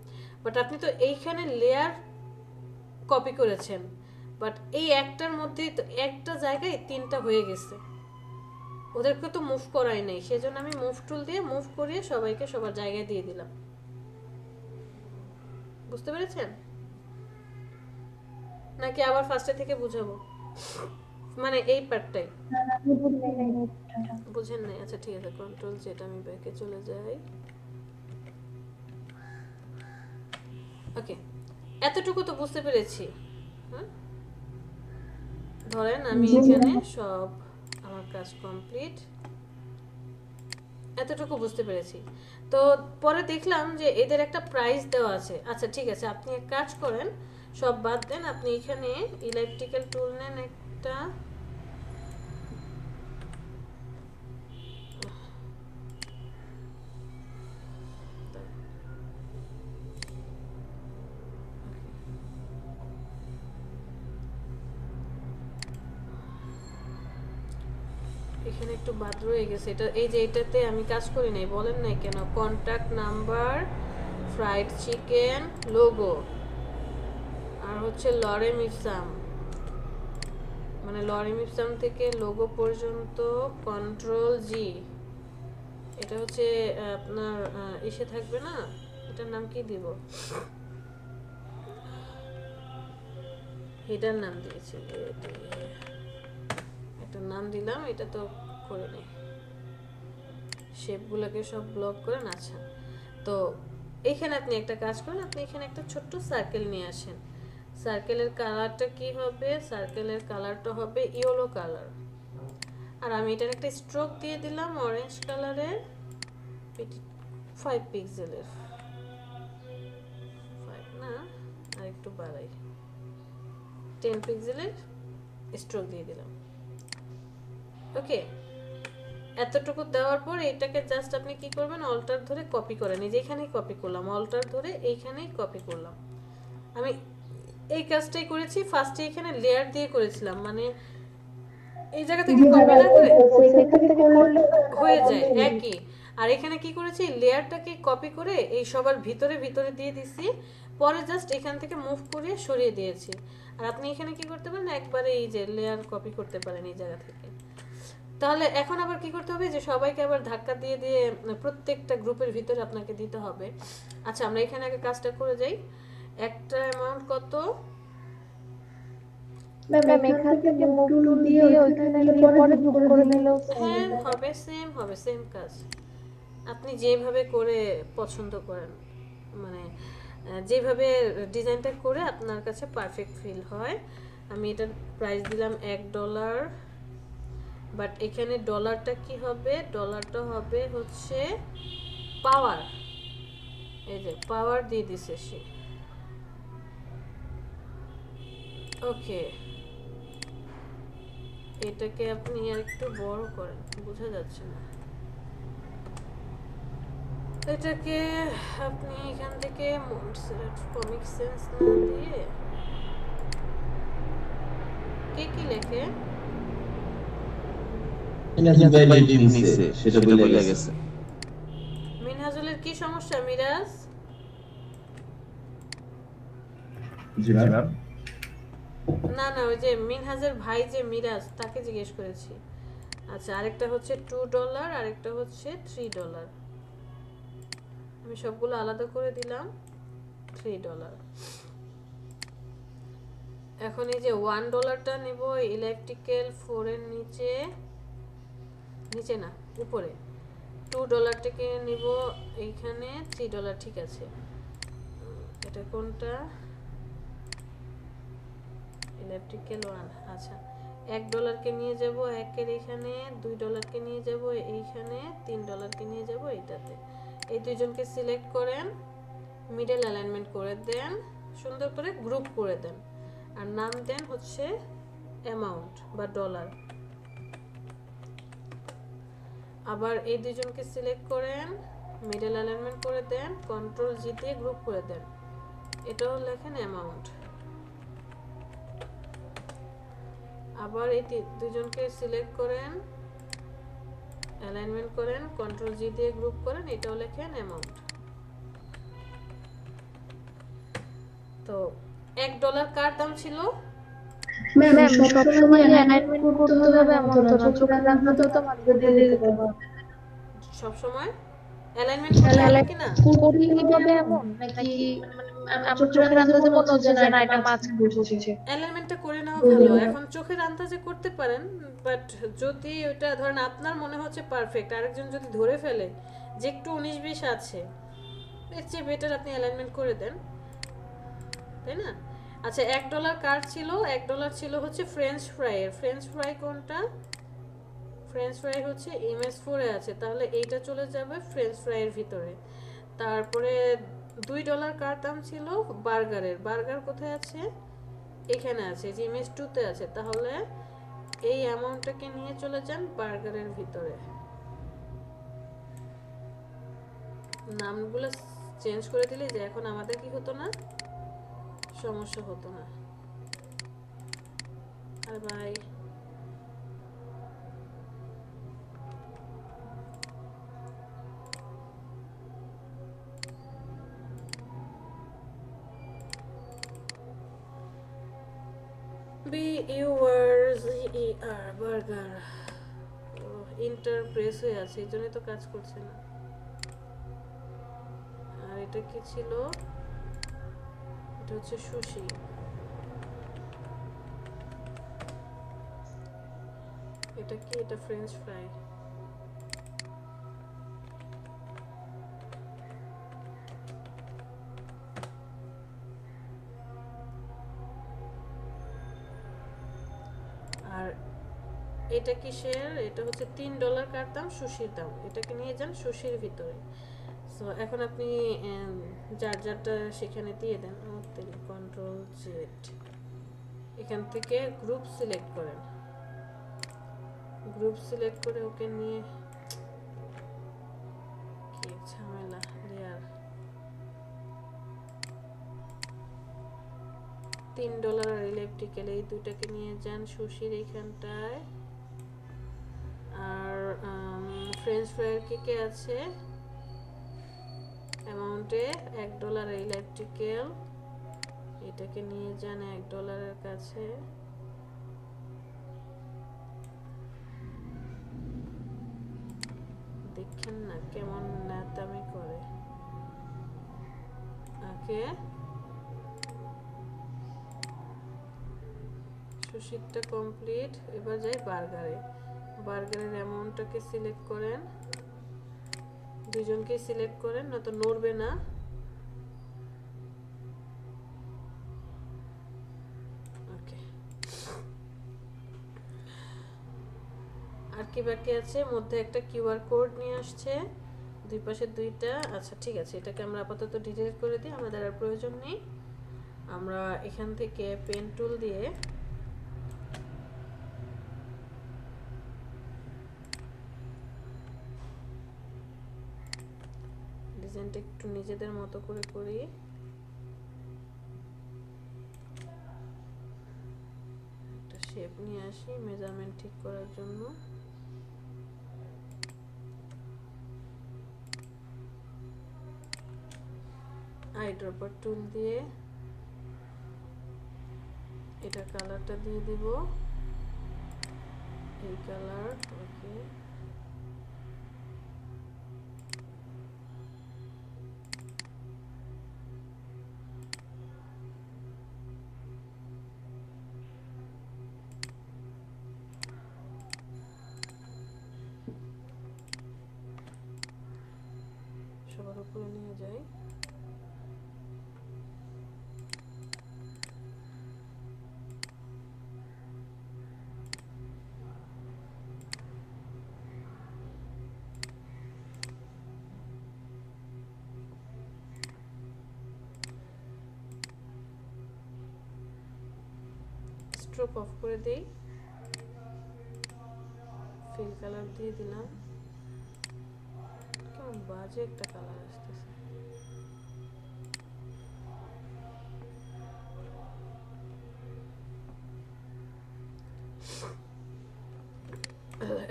বাট আপনি তো এইখানে লেয়ার কপি করেছেন, বাট এই একটার মধ্যে তো একটা জায়গায় তিনটা হয়ে গেছে, ওদেরকে তো মুভ করাই নাই, সেজন্য আমি মুভ টুল দিয়ে মুভ করিয়ে সবাইকে সবার জায়গায় দিয়ে দিলাম। বুঝতে পেরেছেন নাকি আবার ফার্স্টে থেকে বুঝাবো? মানে এই পার্টটাই বুঝেন নাই? আচ্ছা ঠিক আছে, কন্ট্রোল জেড, আমি ব্যাকে চলে যাই। ওকে, এতটুকু তো বুঝতে পেরেছি। হ্যাঁ, ধরেন আমি এখানে সব আমার কাজ কমপ্লিট, এতটুকু বুঝতে পেরেছি। তো পরে দেখলাম যে এদের একটা প্রাইস দেওয়া আছে। আচ্ছা ঠিক আছে, আপনি এক কাজ করেন, সব বাদ দেন, আপনি এখানে ইলেকট্রিক্যাল টুল নেন একটা, এখানে একটু বাদ রয়ে গেছে, এটা এই যে এটাতে আমি কাজ করি নাই, বলেন নাই কেন? Contact number, fried chicken, logo, আর হচ্ছে লরেম ইপসাম, মানে লরেম ইপসাম থেকে লোগো পর্যন্ত কন্ট্রোল জি। এটা হচ্ছে আপনার এসে থাকবে না, এটার নাম কি দিব? এটার নাম দিয়েছি, একটা নাম দিলাম, এটা তো করে নেই, শেপগুলোকে সব ব্লক করেন। আচ্ছা, তো এইখানে আপনি একটা কাজ করেন, আপনি এখানে একটা ছোট্ট সার্কেল নিয়ে আসেন। সার্কেলের কালারটা কি হবে? সার্কেলের কালারটা হবে ইয়েলো কালার, আর আমি এটার একটা স্ট্রোক দিয়ে দিলাম অরেঞ্জ কালারের, 5 পিক্সেলের, 5 না আর একটু বাড়াই, 10 পিক্সেলের স্ট্রোক দিয়ে দিলাম। ওকে, এতটুকু দেওয়ার পর এটাকে জাস্ট আপনি কি করবেন, অল্টার ধরে কপি করেন, এই যে এখানেই কপি করলাম, অল্টার ধরে এইখানেই কপি করলাম। আমি এই কাজটাই করেছি, ফার্স্টে এখানে লেয়ার দিয়ে করেছিলাম, মানে এই জায়গা থেকে কপি না করে হয়ে যায় একই। আর এখানে কি করেছি, লেয়ারটাকে কপি করে এই সবার ভিতরে ভিতরে দিয়ে দিছি, পরে জাস্ট এখান থেকে মুভ করে সরিয়ে দিয়েছি। আর আপনি এখানে কি করতে পারেন, একবারে এই যে লেয়ার কপি করতে পারেন এই জায়গা থেকে। তাহলে এখন আবার কি করতে হবে, যে সবাইকে আবার ধাক্কা দিয়ে দিয়ে প্রত্যেকটা গ্রুপের ভিতরে আপনাকে দিতে হবে। আচ্ছা, আমরা এখানে আগে কাজটা করে যাই। একটা অ্যামাউন্ট কত? ম্যাম এখান থেকে মুভ টুল দিয়ে ওইখানে নিলে পরে যোগ করে নিলেও হ্যাঁ হবে, সেম কাজ আপনি যেভাবে করে পছন্দ করেন, মানে যেভাবে ডিজাইনটা করে আপনার কাছে পারফেক্ট ফিল হয়। আমি এটার প্রাইস দিলাম $1, বাট এখানে ডলারটা কি হবে, ডলারটা হবে হচ্ছে পাওয়ার, এই যে পাওয়ার দিয়ে দিছে সে। ওকে, এটাকে আপনি আর একটু বড় করেন, বোঝা যাচ্ছে না। এটাকে আপনি এখান থেকে কমিক সেন্স না দিয়ে, কে কি লেখে মিনহাজুলের কি সমস্যা? মিরাজ জি ম্যাম। না না, ওই যে মিনহাজের ভাই যে মিরাজ, তাকে জিজ্ঞেস করেছি। আচ্ছা, আরেকটা হচ্ছে $2, আরেকটা হচ্ছে $3। আমি সবগুলো আলাদা করে দিলাম। $3। এখন এই যে $1টা নিব ইলেকট্রিক্যাল 4 এর নিচে, নিচে না উপরে। $2টাকে নিব এইখানে, $3 ঠিক আছে। এটা কোনটা? ইলেকট্রিক্যাল 1। আচ্ছা, $1কে নিয়ে যাব একের এখানে, $2কে নিয়ে যাব এইখানে, $3কে নিয়ে যাব এইটাতে। এই দুইজনকে সিলেক্ট করেন, মিডল অ্যালাইনমেন্ট করে দেন, সুন্দর করে গ্রুপ করে দেন, আর নাম দেন হচ্ছে অ্যামাউন্ট বা ডলার। আবার এই দুইজনকে সিলেক্ট করেন, মিডল অ্যালাইনমেন্ট করে দেন, কন্ট্রোল জি দিয়ে গ্রুপ করে দেন, এটাও লেখেন অ্যামাউন্ট। আবার এই দুইজনকে সিলেক্ট করেন, অ্যালাইনমেন্ট করেন, কন্ট্রোল জি দিয়ে গ্রুপ করেন, এটাও লেখেন অ্যামাউন্ট। তো $1 কার দাম ছিল? ম্যাম সবসময় অ্যালাইনমেন্ট করতে হবে এমন তো না, চোখের আন্দাজে তো মাঝে দিয়ে দিতে পারবো। সব সময় অ্যালাইনমেন্ট করতে হবে কিনা? করি কিভাবে এমন নাকি আমার চোখের আন্দাজে মনে হচ্ছে যে না এটা মাঝে বসেছে। অ্যালাইনমেন্টটা করে নেওয়া ভালো। এখন চোখের আন্দাজে করতে পারেন, বাট যদি ওটা ধরেন আপনার মনে হচ্ছে পারফেক্ট, আরেকজন যদি ধরে ফেলে যে একটু 19-20 আছে, এর চেয়ে বেটার আপনি অ্যালাইনমেন্ট করে দেন, তাই না? আচ্ছা, $1 কার ছিল? $1 ছিল হচ্ছে ফ্রেঞ্চ ফ্রাইয়ের। ফ্রেঞ্চ ফ্রাই কোনটা? ফ্রেঞ্চ ফ্রাই হচ্ছে MS4 এ আছে, তাহলে এইটা চলে যাবে ফ্রেঞ্চ ফ্রাইয়ের ভিতরে। তারপরে $2 কার দাম ছিল? বার্গারের। বার্গার কোথায় আছে? এখানে আছে, যে MS2 তে আছে, তাহলে এই অ্যামাউন্টটাকে নিয়ে চলে যান বার্গারের ভিতরে। নামগুলো চেঞ্জ করে দিলে যে এখন আমাদের কি হতো না, সমস্যা হতো না। আর বাই। BURGER বার্গার ইন্টার প্রেস হয়ে আছে, এই জন্যই তো কাজ করছে না। আর এটা কি ছিল? এটা হচ্ছে সুশি। এটা কি? এটা ফ্রেঞ্চ ফ্রাই। আর এটা কিসের? এটা হচ্ছে $3 কার দাম? সুশির দাম। এটাকে নিয়ে যান সুশির ভিতরে। সো এখন আপনি যার যারটা সেখানে দিয়ে দেন। কন্ট্রোল জেড, এখান থেকে গ্রুপ সিলেক্ট করেন, গ্রুপ সিলেক্ট করে ওকে নিয়ে, কি ঝামেলা লেয়ার। $3 আর ইলেকট্রিক্যাল, এই দুটাকে নিয়ে যান সুশির এইখানটায়। আর ফ্রেঞ্চ ফ্রাইয়ের কে আছে অ্যামাউন্টে? $1 ইলেকট্রিক্যাল, এটাকে নিয়ে যান $1 এর কাছে। দেখেন না কেমন নাতামি করে। ওকে, সুশিরটা কমপ্লিট। এবার যাই বার্গারে। বার্গারের অ্যামাউন্টটাকে সিলেক্ট করেন, দুজনকে সিলেক্ট করেন, নয়তো নড়বে না। ওকে, আর কি বাকি আছে? মধ্যে একটা কিউআর কোড নিয়ে আসছে, দুই পাশে দুইটা। আচ্ছা ঠিক আছে, এটাকে আমরা আপাতত ডিলিট করে দিই, আমাদের আর প্রয়োজন নেই। আমরা এখান থেকে পেন টুল দিয়ে ডিজাইনটা একটু নিজেদের মতো করে করি। একটা শেপ নিয়ে আসি মেজারমেন্ট ঠিক করার জন্য। আইড্রপার টুল দিয়ে এটা কালারটা দিয়ে দিব, এই কালার। ওকে, সবার উপরে নিয়ে যাই। স্ট্রোক অফ করে দেই, ফিল কালার দিয়ে দিলাম। কেমন বাজে একটা কালার আসতেছে।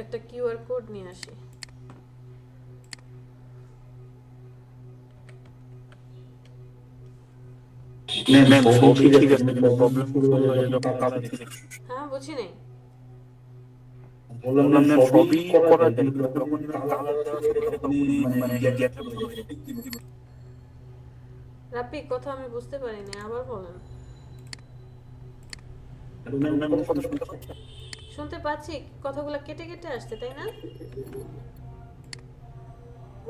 একটা কিউআর কোড নিয়ে আসি। ম্যাম সবই ঠিক আছে, প্রবলেম হলো যখন কালার সিলেকশন। হ্যাঁ, বুঝি নাই। বললাম ম্যাম সবই করা যায়, যখন কালার তখনই মানে গ্যাপ হয়ে যায়। রাপি, কথা আমি বুঝতে পারিনি, আবার বলেন। ম্যাম কথা শুনতে পাচ্ছেন? শুনতে পাচ্ছি, কথাগুলো কেটে কেটে আসছে, তাই না?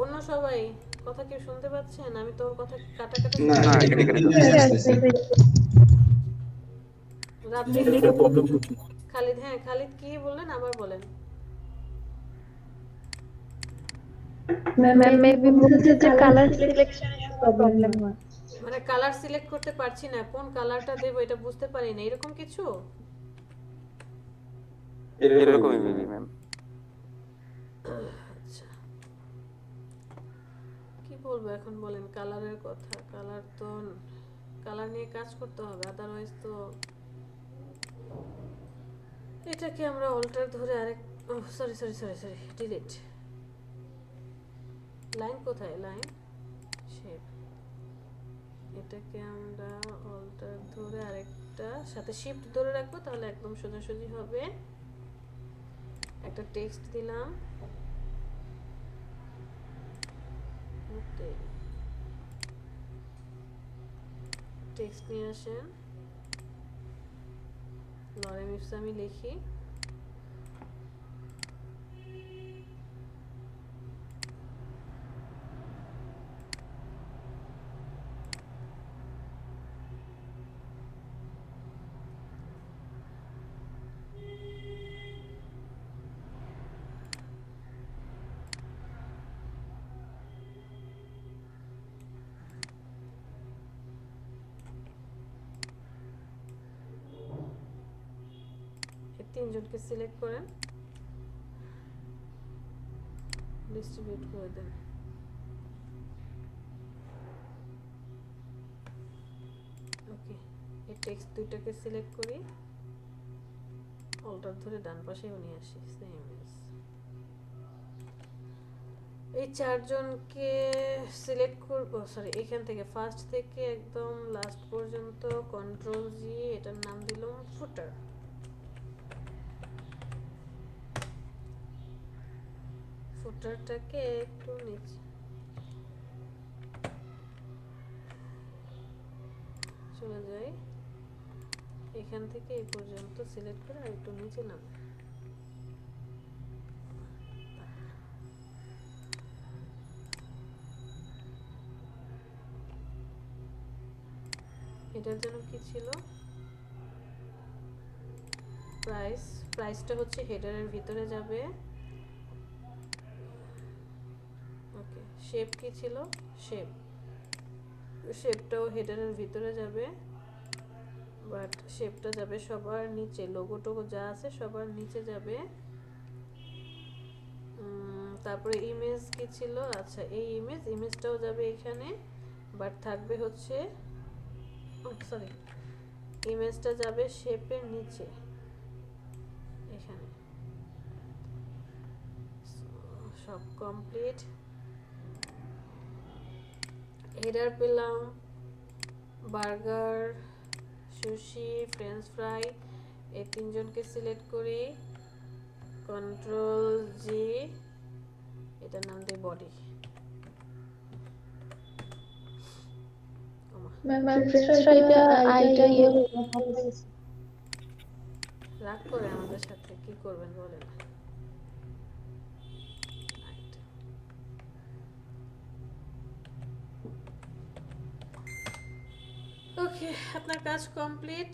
অন্য সবাই কথা কি শুনতে পাচ্ছেন? আমি তোর কথা কাটা কাটা না, শুনতে কেটে কেটে পাচ্ছি। যাচ্ছে। রাপি, নেটের প্রবলেম হচ্ছে। খালিদ, হ্যাঁ খালিদ কি বললেন আবার বলেন। ম্যাম মেবি বলছে যে কালার সিলেকশনে প্রবলেম হয়। মানে কালার সিলেক্ট করতে পারছি না, কোন কালারটা দেব এটা বুঝতে পারি না, এরকম কিছু? এরকমই মেবি ম্যাম। আচ্ছা, কি বলবো এখন বলেন কালারের কথা। কালার তো কালার নিয়ে কাজ করতে হবে, আদারওয়াইজ তো এটাকে আমরা অল্টার ধরে আরেক sorry sorry sorry sorry delete. Line কোথায়? লাইন শেপ, এটাকে আমরা অল্টার ধরে আরেকটা সাথে শিফট ধরে রাখবো, তাহলে একদম সোজাসুজি হবে। একটা টেক্সট দিলাম, টেক্সট নিয়ে আসেন, লরেম ইপসা আমি লিখি। তিনজনকে সিলেক্ট করেন, ডিস্ট্রিবিউট করে দেন। ওকে, এই টেক্সট দুইটাকে সিলেক্ট করি, অল্টার ধরে ডান পাশেও নিয়ে আসি, সেম এজ। এই চারজনকে সিলেক্ট করব, সরি এখান থেকে ফার্স্ট থেকে একদম লাস্ট পর্যন্ত কন্ট্রোল জি, এটার নাম দিলাম ফুটার। ফুটারটাকে একটু নিচে চলে যাই, এখান থেকে এই পর্যন্ত সিলেক্ট করে আর একটু নিচে নাম। এটার জন্য কি ছিল? প্রাইস, প্রাইসটা হচ্ছে হেডারের ভিতরে যাবে। ওকে, শেপ কি ছিল? শেপ, শেপটাও হেডারের ভিতরে যাবে, বাট শেপটা যাবে সবার নিচে, লোগো টোগো যা আছে সবার নিচে যাবে। তারপরে ইমেজ কি ছিল? আচ্ছা, এই ইমেজটাও যাবে এখানে, বাট থাকবে হচ্ছে, সরি ইমেজটা যাবে শেপের নিচে এখানে। সব কমপ্লিট। হেডার পেলাম, বার্গার সুশি, ফ্রেঞ্চ ফ্রাই, এই তিনজনকে সিলেক্ট করি, কন্ট্রোল জি, এটার নাম দিই বডি। ম্যাম ফ্রেঞ্চ ফ্রাইটা আইটা ইয়ে রাগ করে আমাদের সাথে, কি করবেন বলেন? ওকে, আপনার কাজ কমপ্লিট।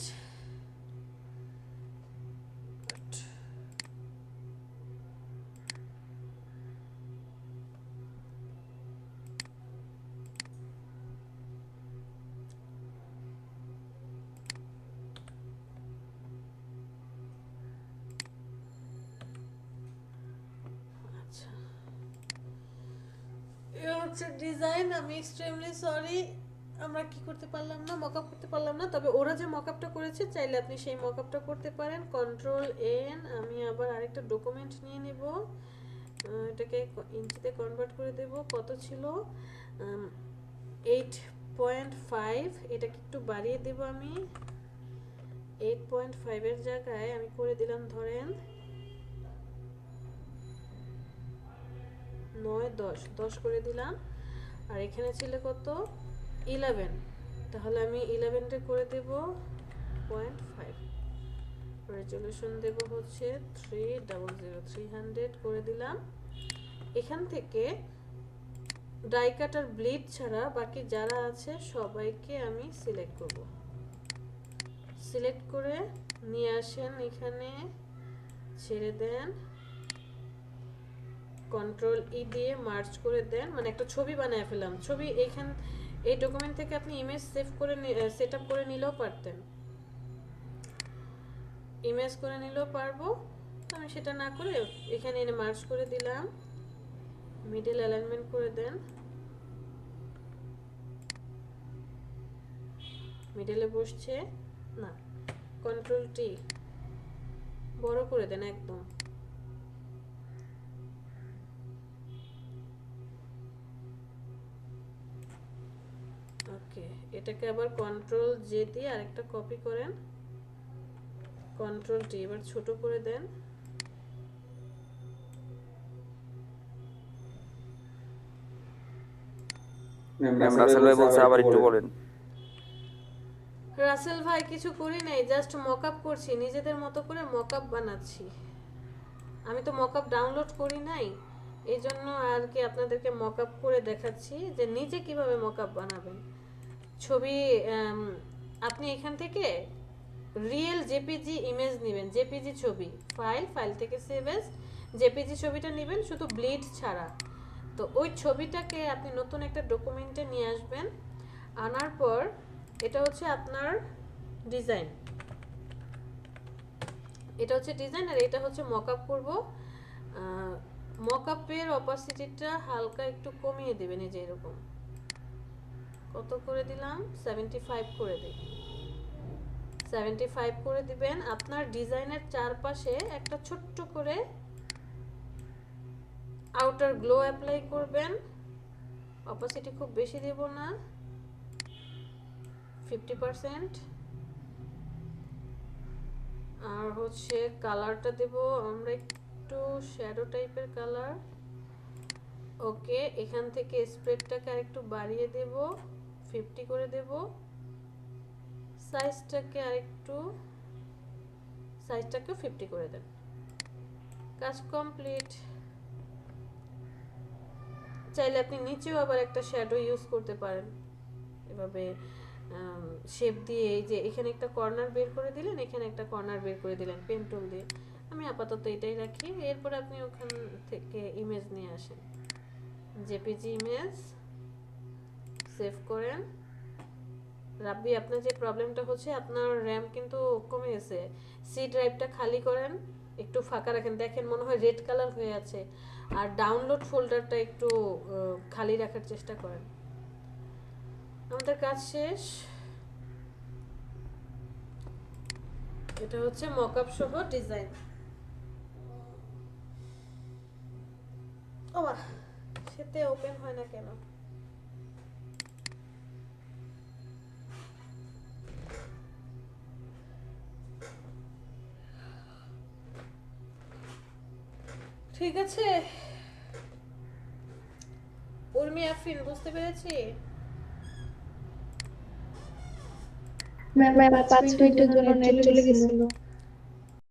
আচ্ছা, এই হচ্ছে ডিজাইন। আমি এক্সট্রিমলি সরি, আমরা কি করতে পারলাম না, মকআপ করতে পারলাম না। তবে ওরা যে মকআপটা করেছে, চাইলে আপনি সেই মকআপটা করতে পারেন। কন্ট্রোল এন, আমি আবার আরেকটা ডকুমেন্ট নিয়ে নিব, এটাকে ইঞ্চিতে কনভার্ট করে দেব। কত ছিল? 8.5, এটাকে একটু বাড়িয়ে দেব আমি। 8.5 এর জায়গায় আমি করে দিলাম ধরেন 9, 10 করে দিলাম। আর এখানে ছিল কত? 11, তাহলে আমি 11টা করে দেব 0.5। রেজলিউশন দেব হচ্ছে 300 করে দিলাম। এখান থেকে ডাই কাটার ব্লিড ছাড়া বাকি যারা আছে সবাইকে আমি সিলেক্ট করব। সিলেক্ট করে নিয়ে আসেন এখানে, ছেড়ে দেন, কন্ট্রোল ই দিয়ে মার্জ করে দেন, মানে একটা ছবি বানায় ফেলাম। ছবি এই ডকুমেন্ট থেকে আপনি ইমেজ সেভ করে সেট আপ করে নিলেও পারতেন, ইমেজ করে নিলেও পারবো। আমি সেটা না করে এখানে এনে মার্জ করে দিলাম, মিডল অ্যালাইনমেন্ট করে দেন, মিডলে বসছে না, কন্ট্রোল টি বড় করে দেন একদম। ওকে, এটাকে আবার কন্ট্রোল জে দিয়ে আরেকটা কপি করেন, কন্ট্রোল টি, এবার ছোট করে দেন। ম্যাম রাসেল ভাই বলছে আবার একটু বলেন। রাসেল ভাই কিছু করি নাই, জাস্ট মকআপ করছি, নিজেদের মতো করে মকআপ বানাচ্ছি। আমি তো মকআপ ডাউনলোড করি নাই, এই জন্য আর কি আপনাদেরকে মকআপ করে দেখাচ্ছি যে নিজে কিভাবে মকআপ বানাবেন। ছবি আপনি এখান থেকে রিয়েল জেপিজি ইমেজ নেবেন, জেপিজি ছবি, ফাইল থেকে সেভ এস জেপিজি ছবিটা নেবেন, শুধু ব্লিড ছাড়া। তো ওই ছবিটাকে আপনি নতুন একটা ডকুমেন্টে নিয়ে আসবেন। আনার পর এটা হচ্ছে আপনার ডিজাইন, এটা হচ্ছে ডিজাইন, আর এটা হচ্ছে মকআপ করব। মকআপের অপাসিটিটা হালকা একটু কমিয়ে দেবেন, এই যে এরকম। কত করে দিলাম? 75 করে দিই, 75 করে দিবেন। আপনার ডিজাইনের চারপাশে একটা ছোট্ট করে আউটার গ্লো অ্যাপ্লাই করবেন। অপাসিটি খুব বেশি দেব না, 50%। আর হচ্ছে কালারটা দেব আমরা একটু শ্যাডো টাইপের কালার। ওকে, এখান থেকে স্প্রেডটাকে আরেকটু বাড়িয়ে দেব, 50 করে দেব। সাইজটাকেও 50 করে দেন। কাজ কমপ্লিট। চাইলে আপনি নিচেও আবার একটা শ্যাডো ইউজ করতে পারেন, এভাবে শেপ দিয়ে। এই যে এখানে একটা কর্নার বের করে দিলেন, এখানে একটা কর্নার বের করে দিলেন পেন টুল দিয়ে। আমি আপাতত এটাই রাখি। এরপর আপনি ওখান থেকে ইমেজ নিয়ে আসেন, জেপিজি ইমেজ সেভ করেন। রাব্বি, আপনার যে প্রবলেমটা হচ্ছে, আপনার র্যাম কিন্তু কমে গেছে। সি ড্রাইভটা খালি করেন, একটু ফাঁকা রাখেন, দেখেন মনে হয় রেড কালার হয়ে আছে। আর ডাউনলোড ফোল্ডারটা একটু খালি রাখার চেষ্টা করেন। আমাদের কাজ শেষ। এটা হচ্ছে মকআপ সহ ডিজাইন। ওমা, সেতে ওপেন হয় না কেন? ঠিক আছে উর্মি আফরিন বুঝতে পেরেছি। ম্যাম 5 মিনিটের জন্য নেট চলে গেছিল।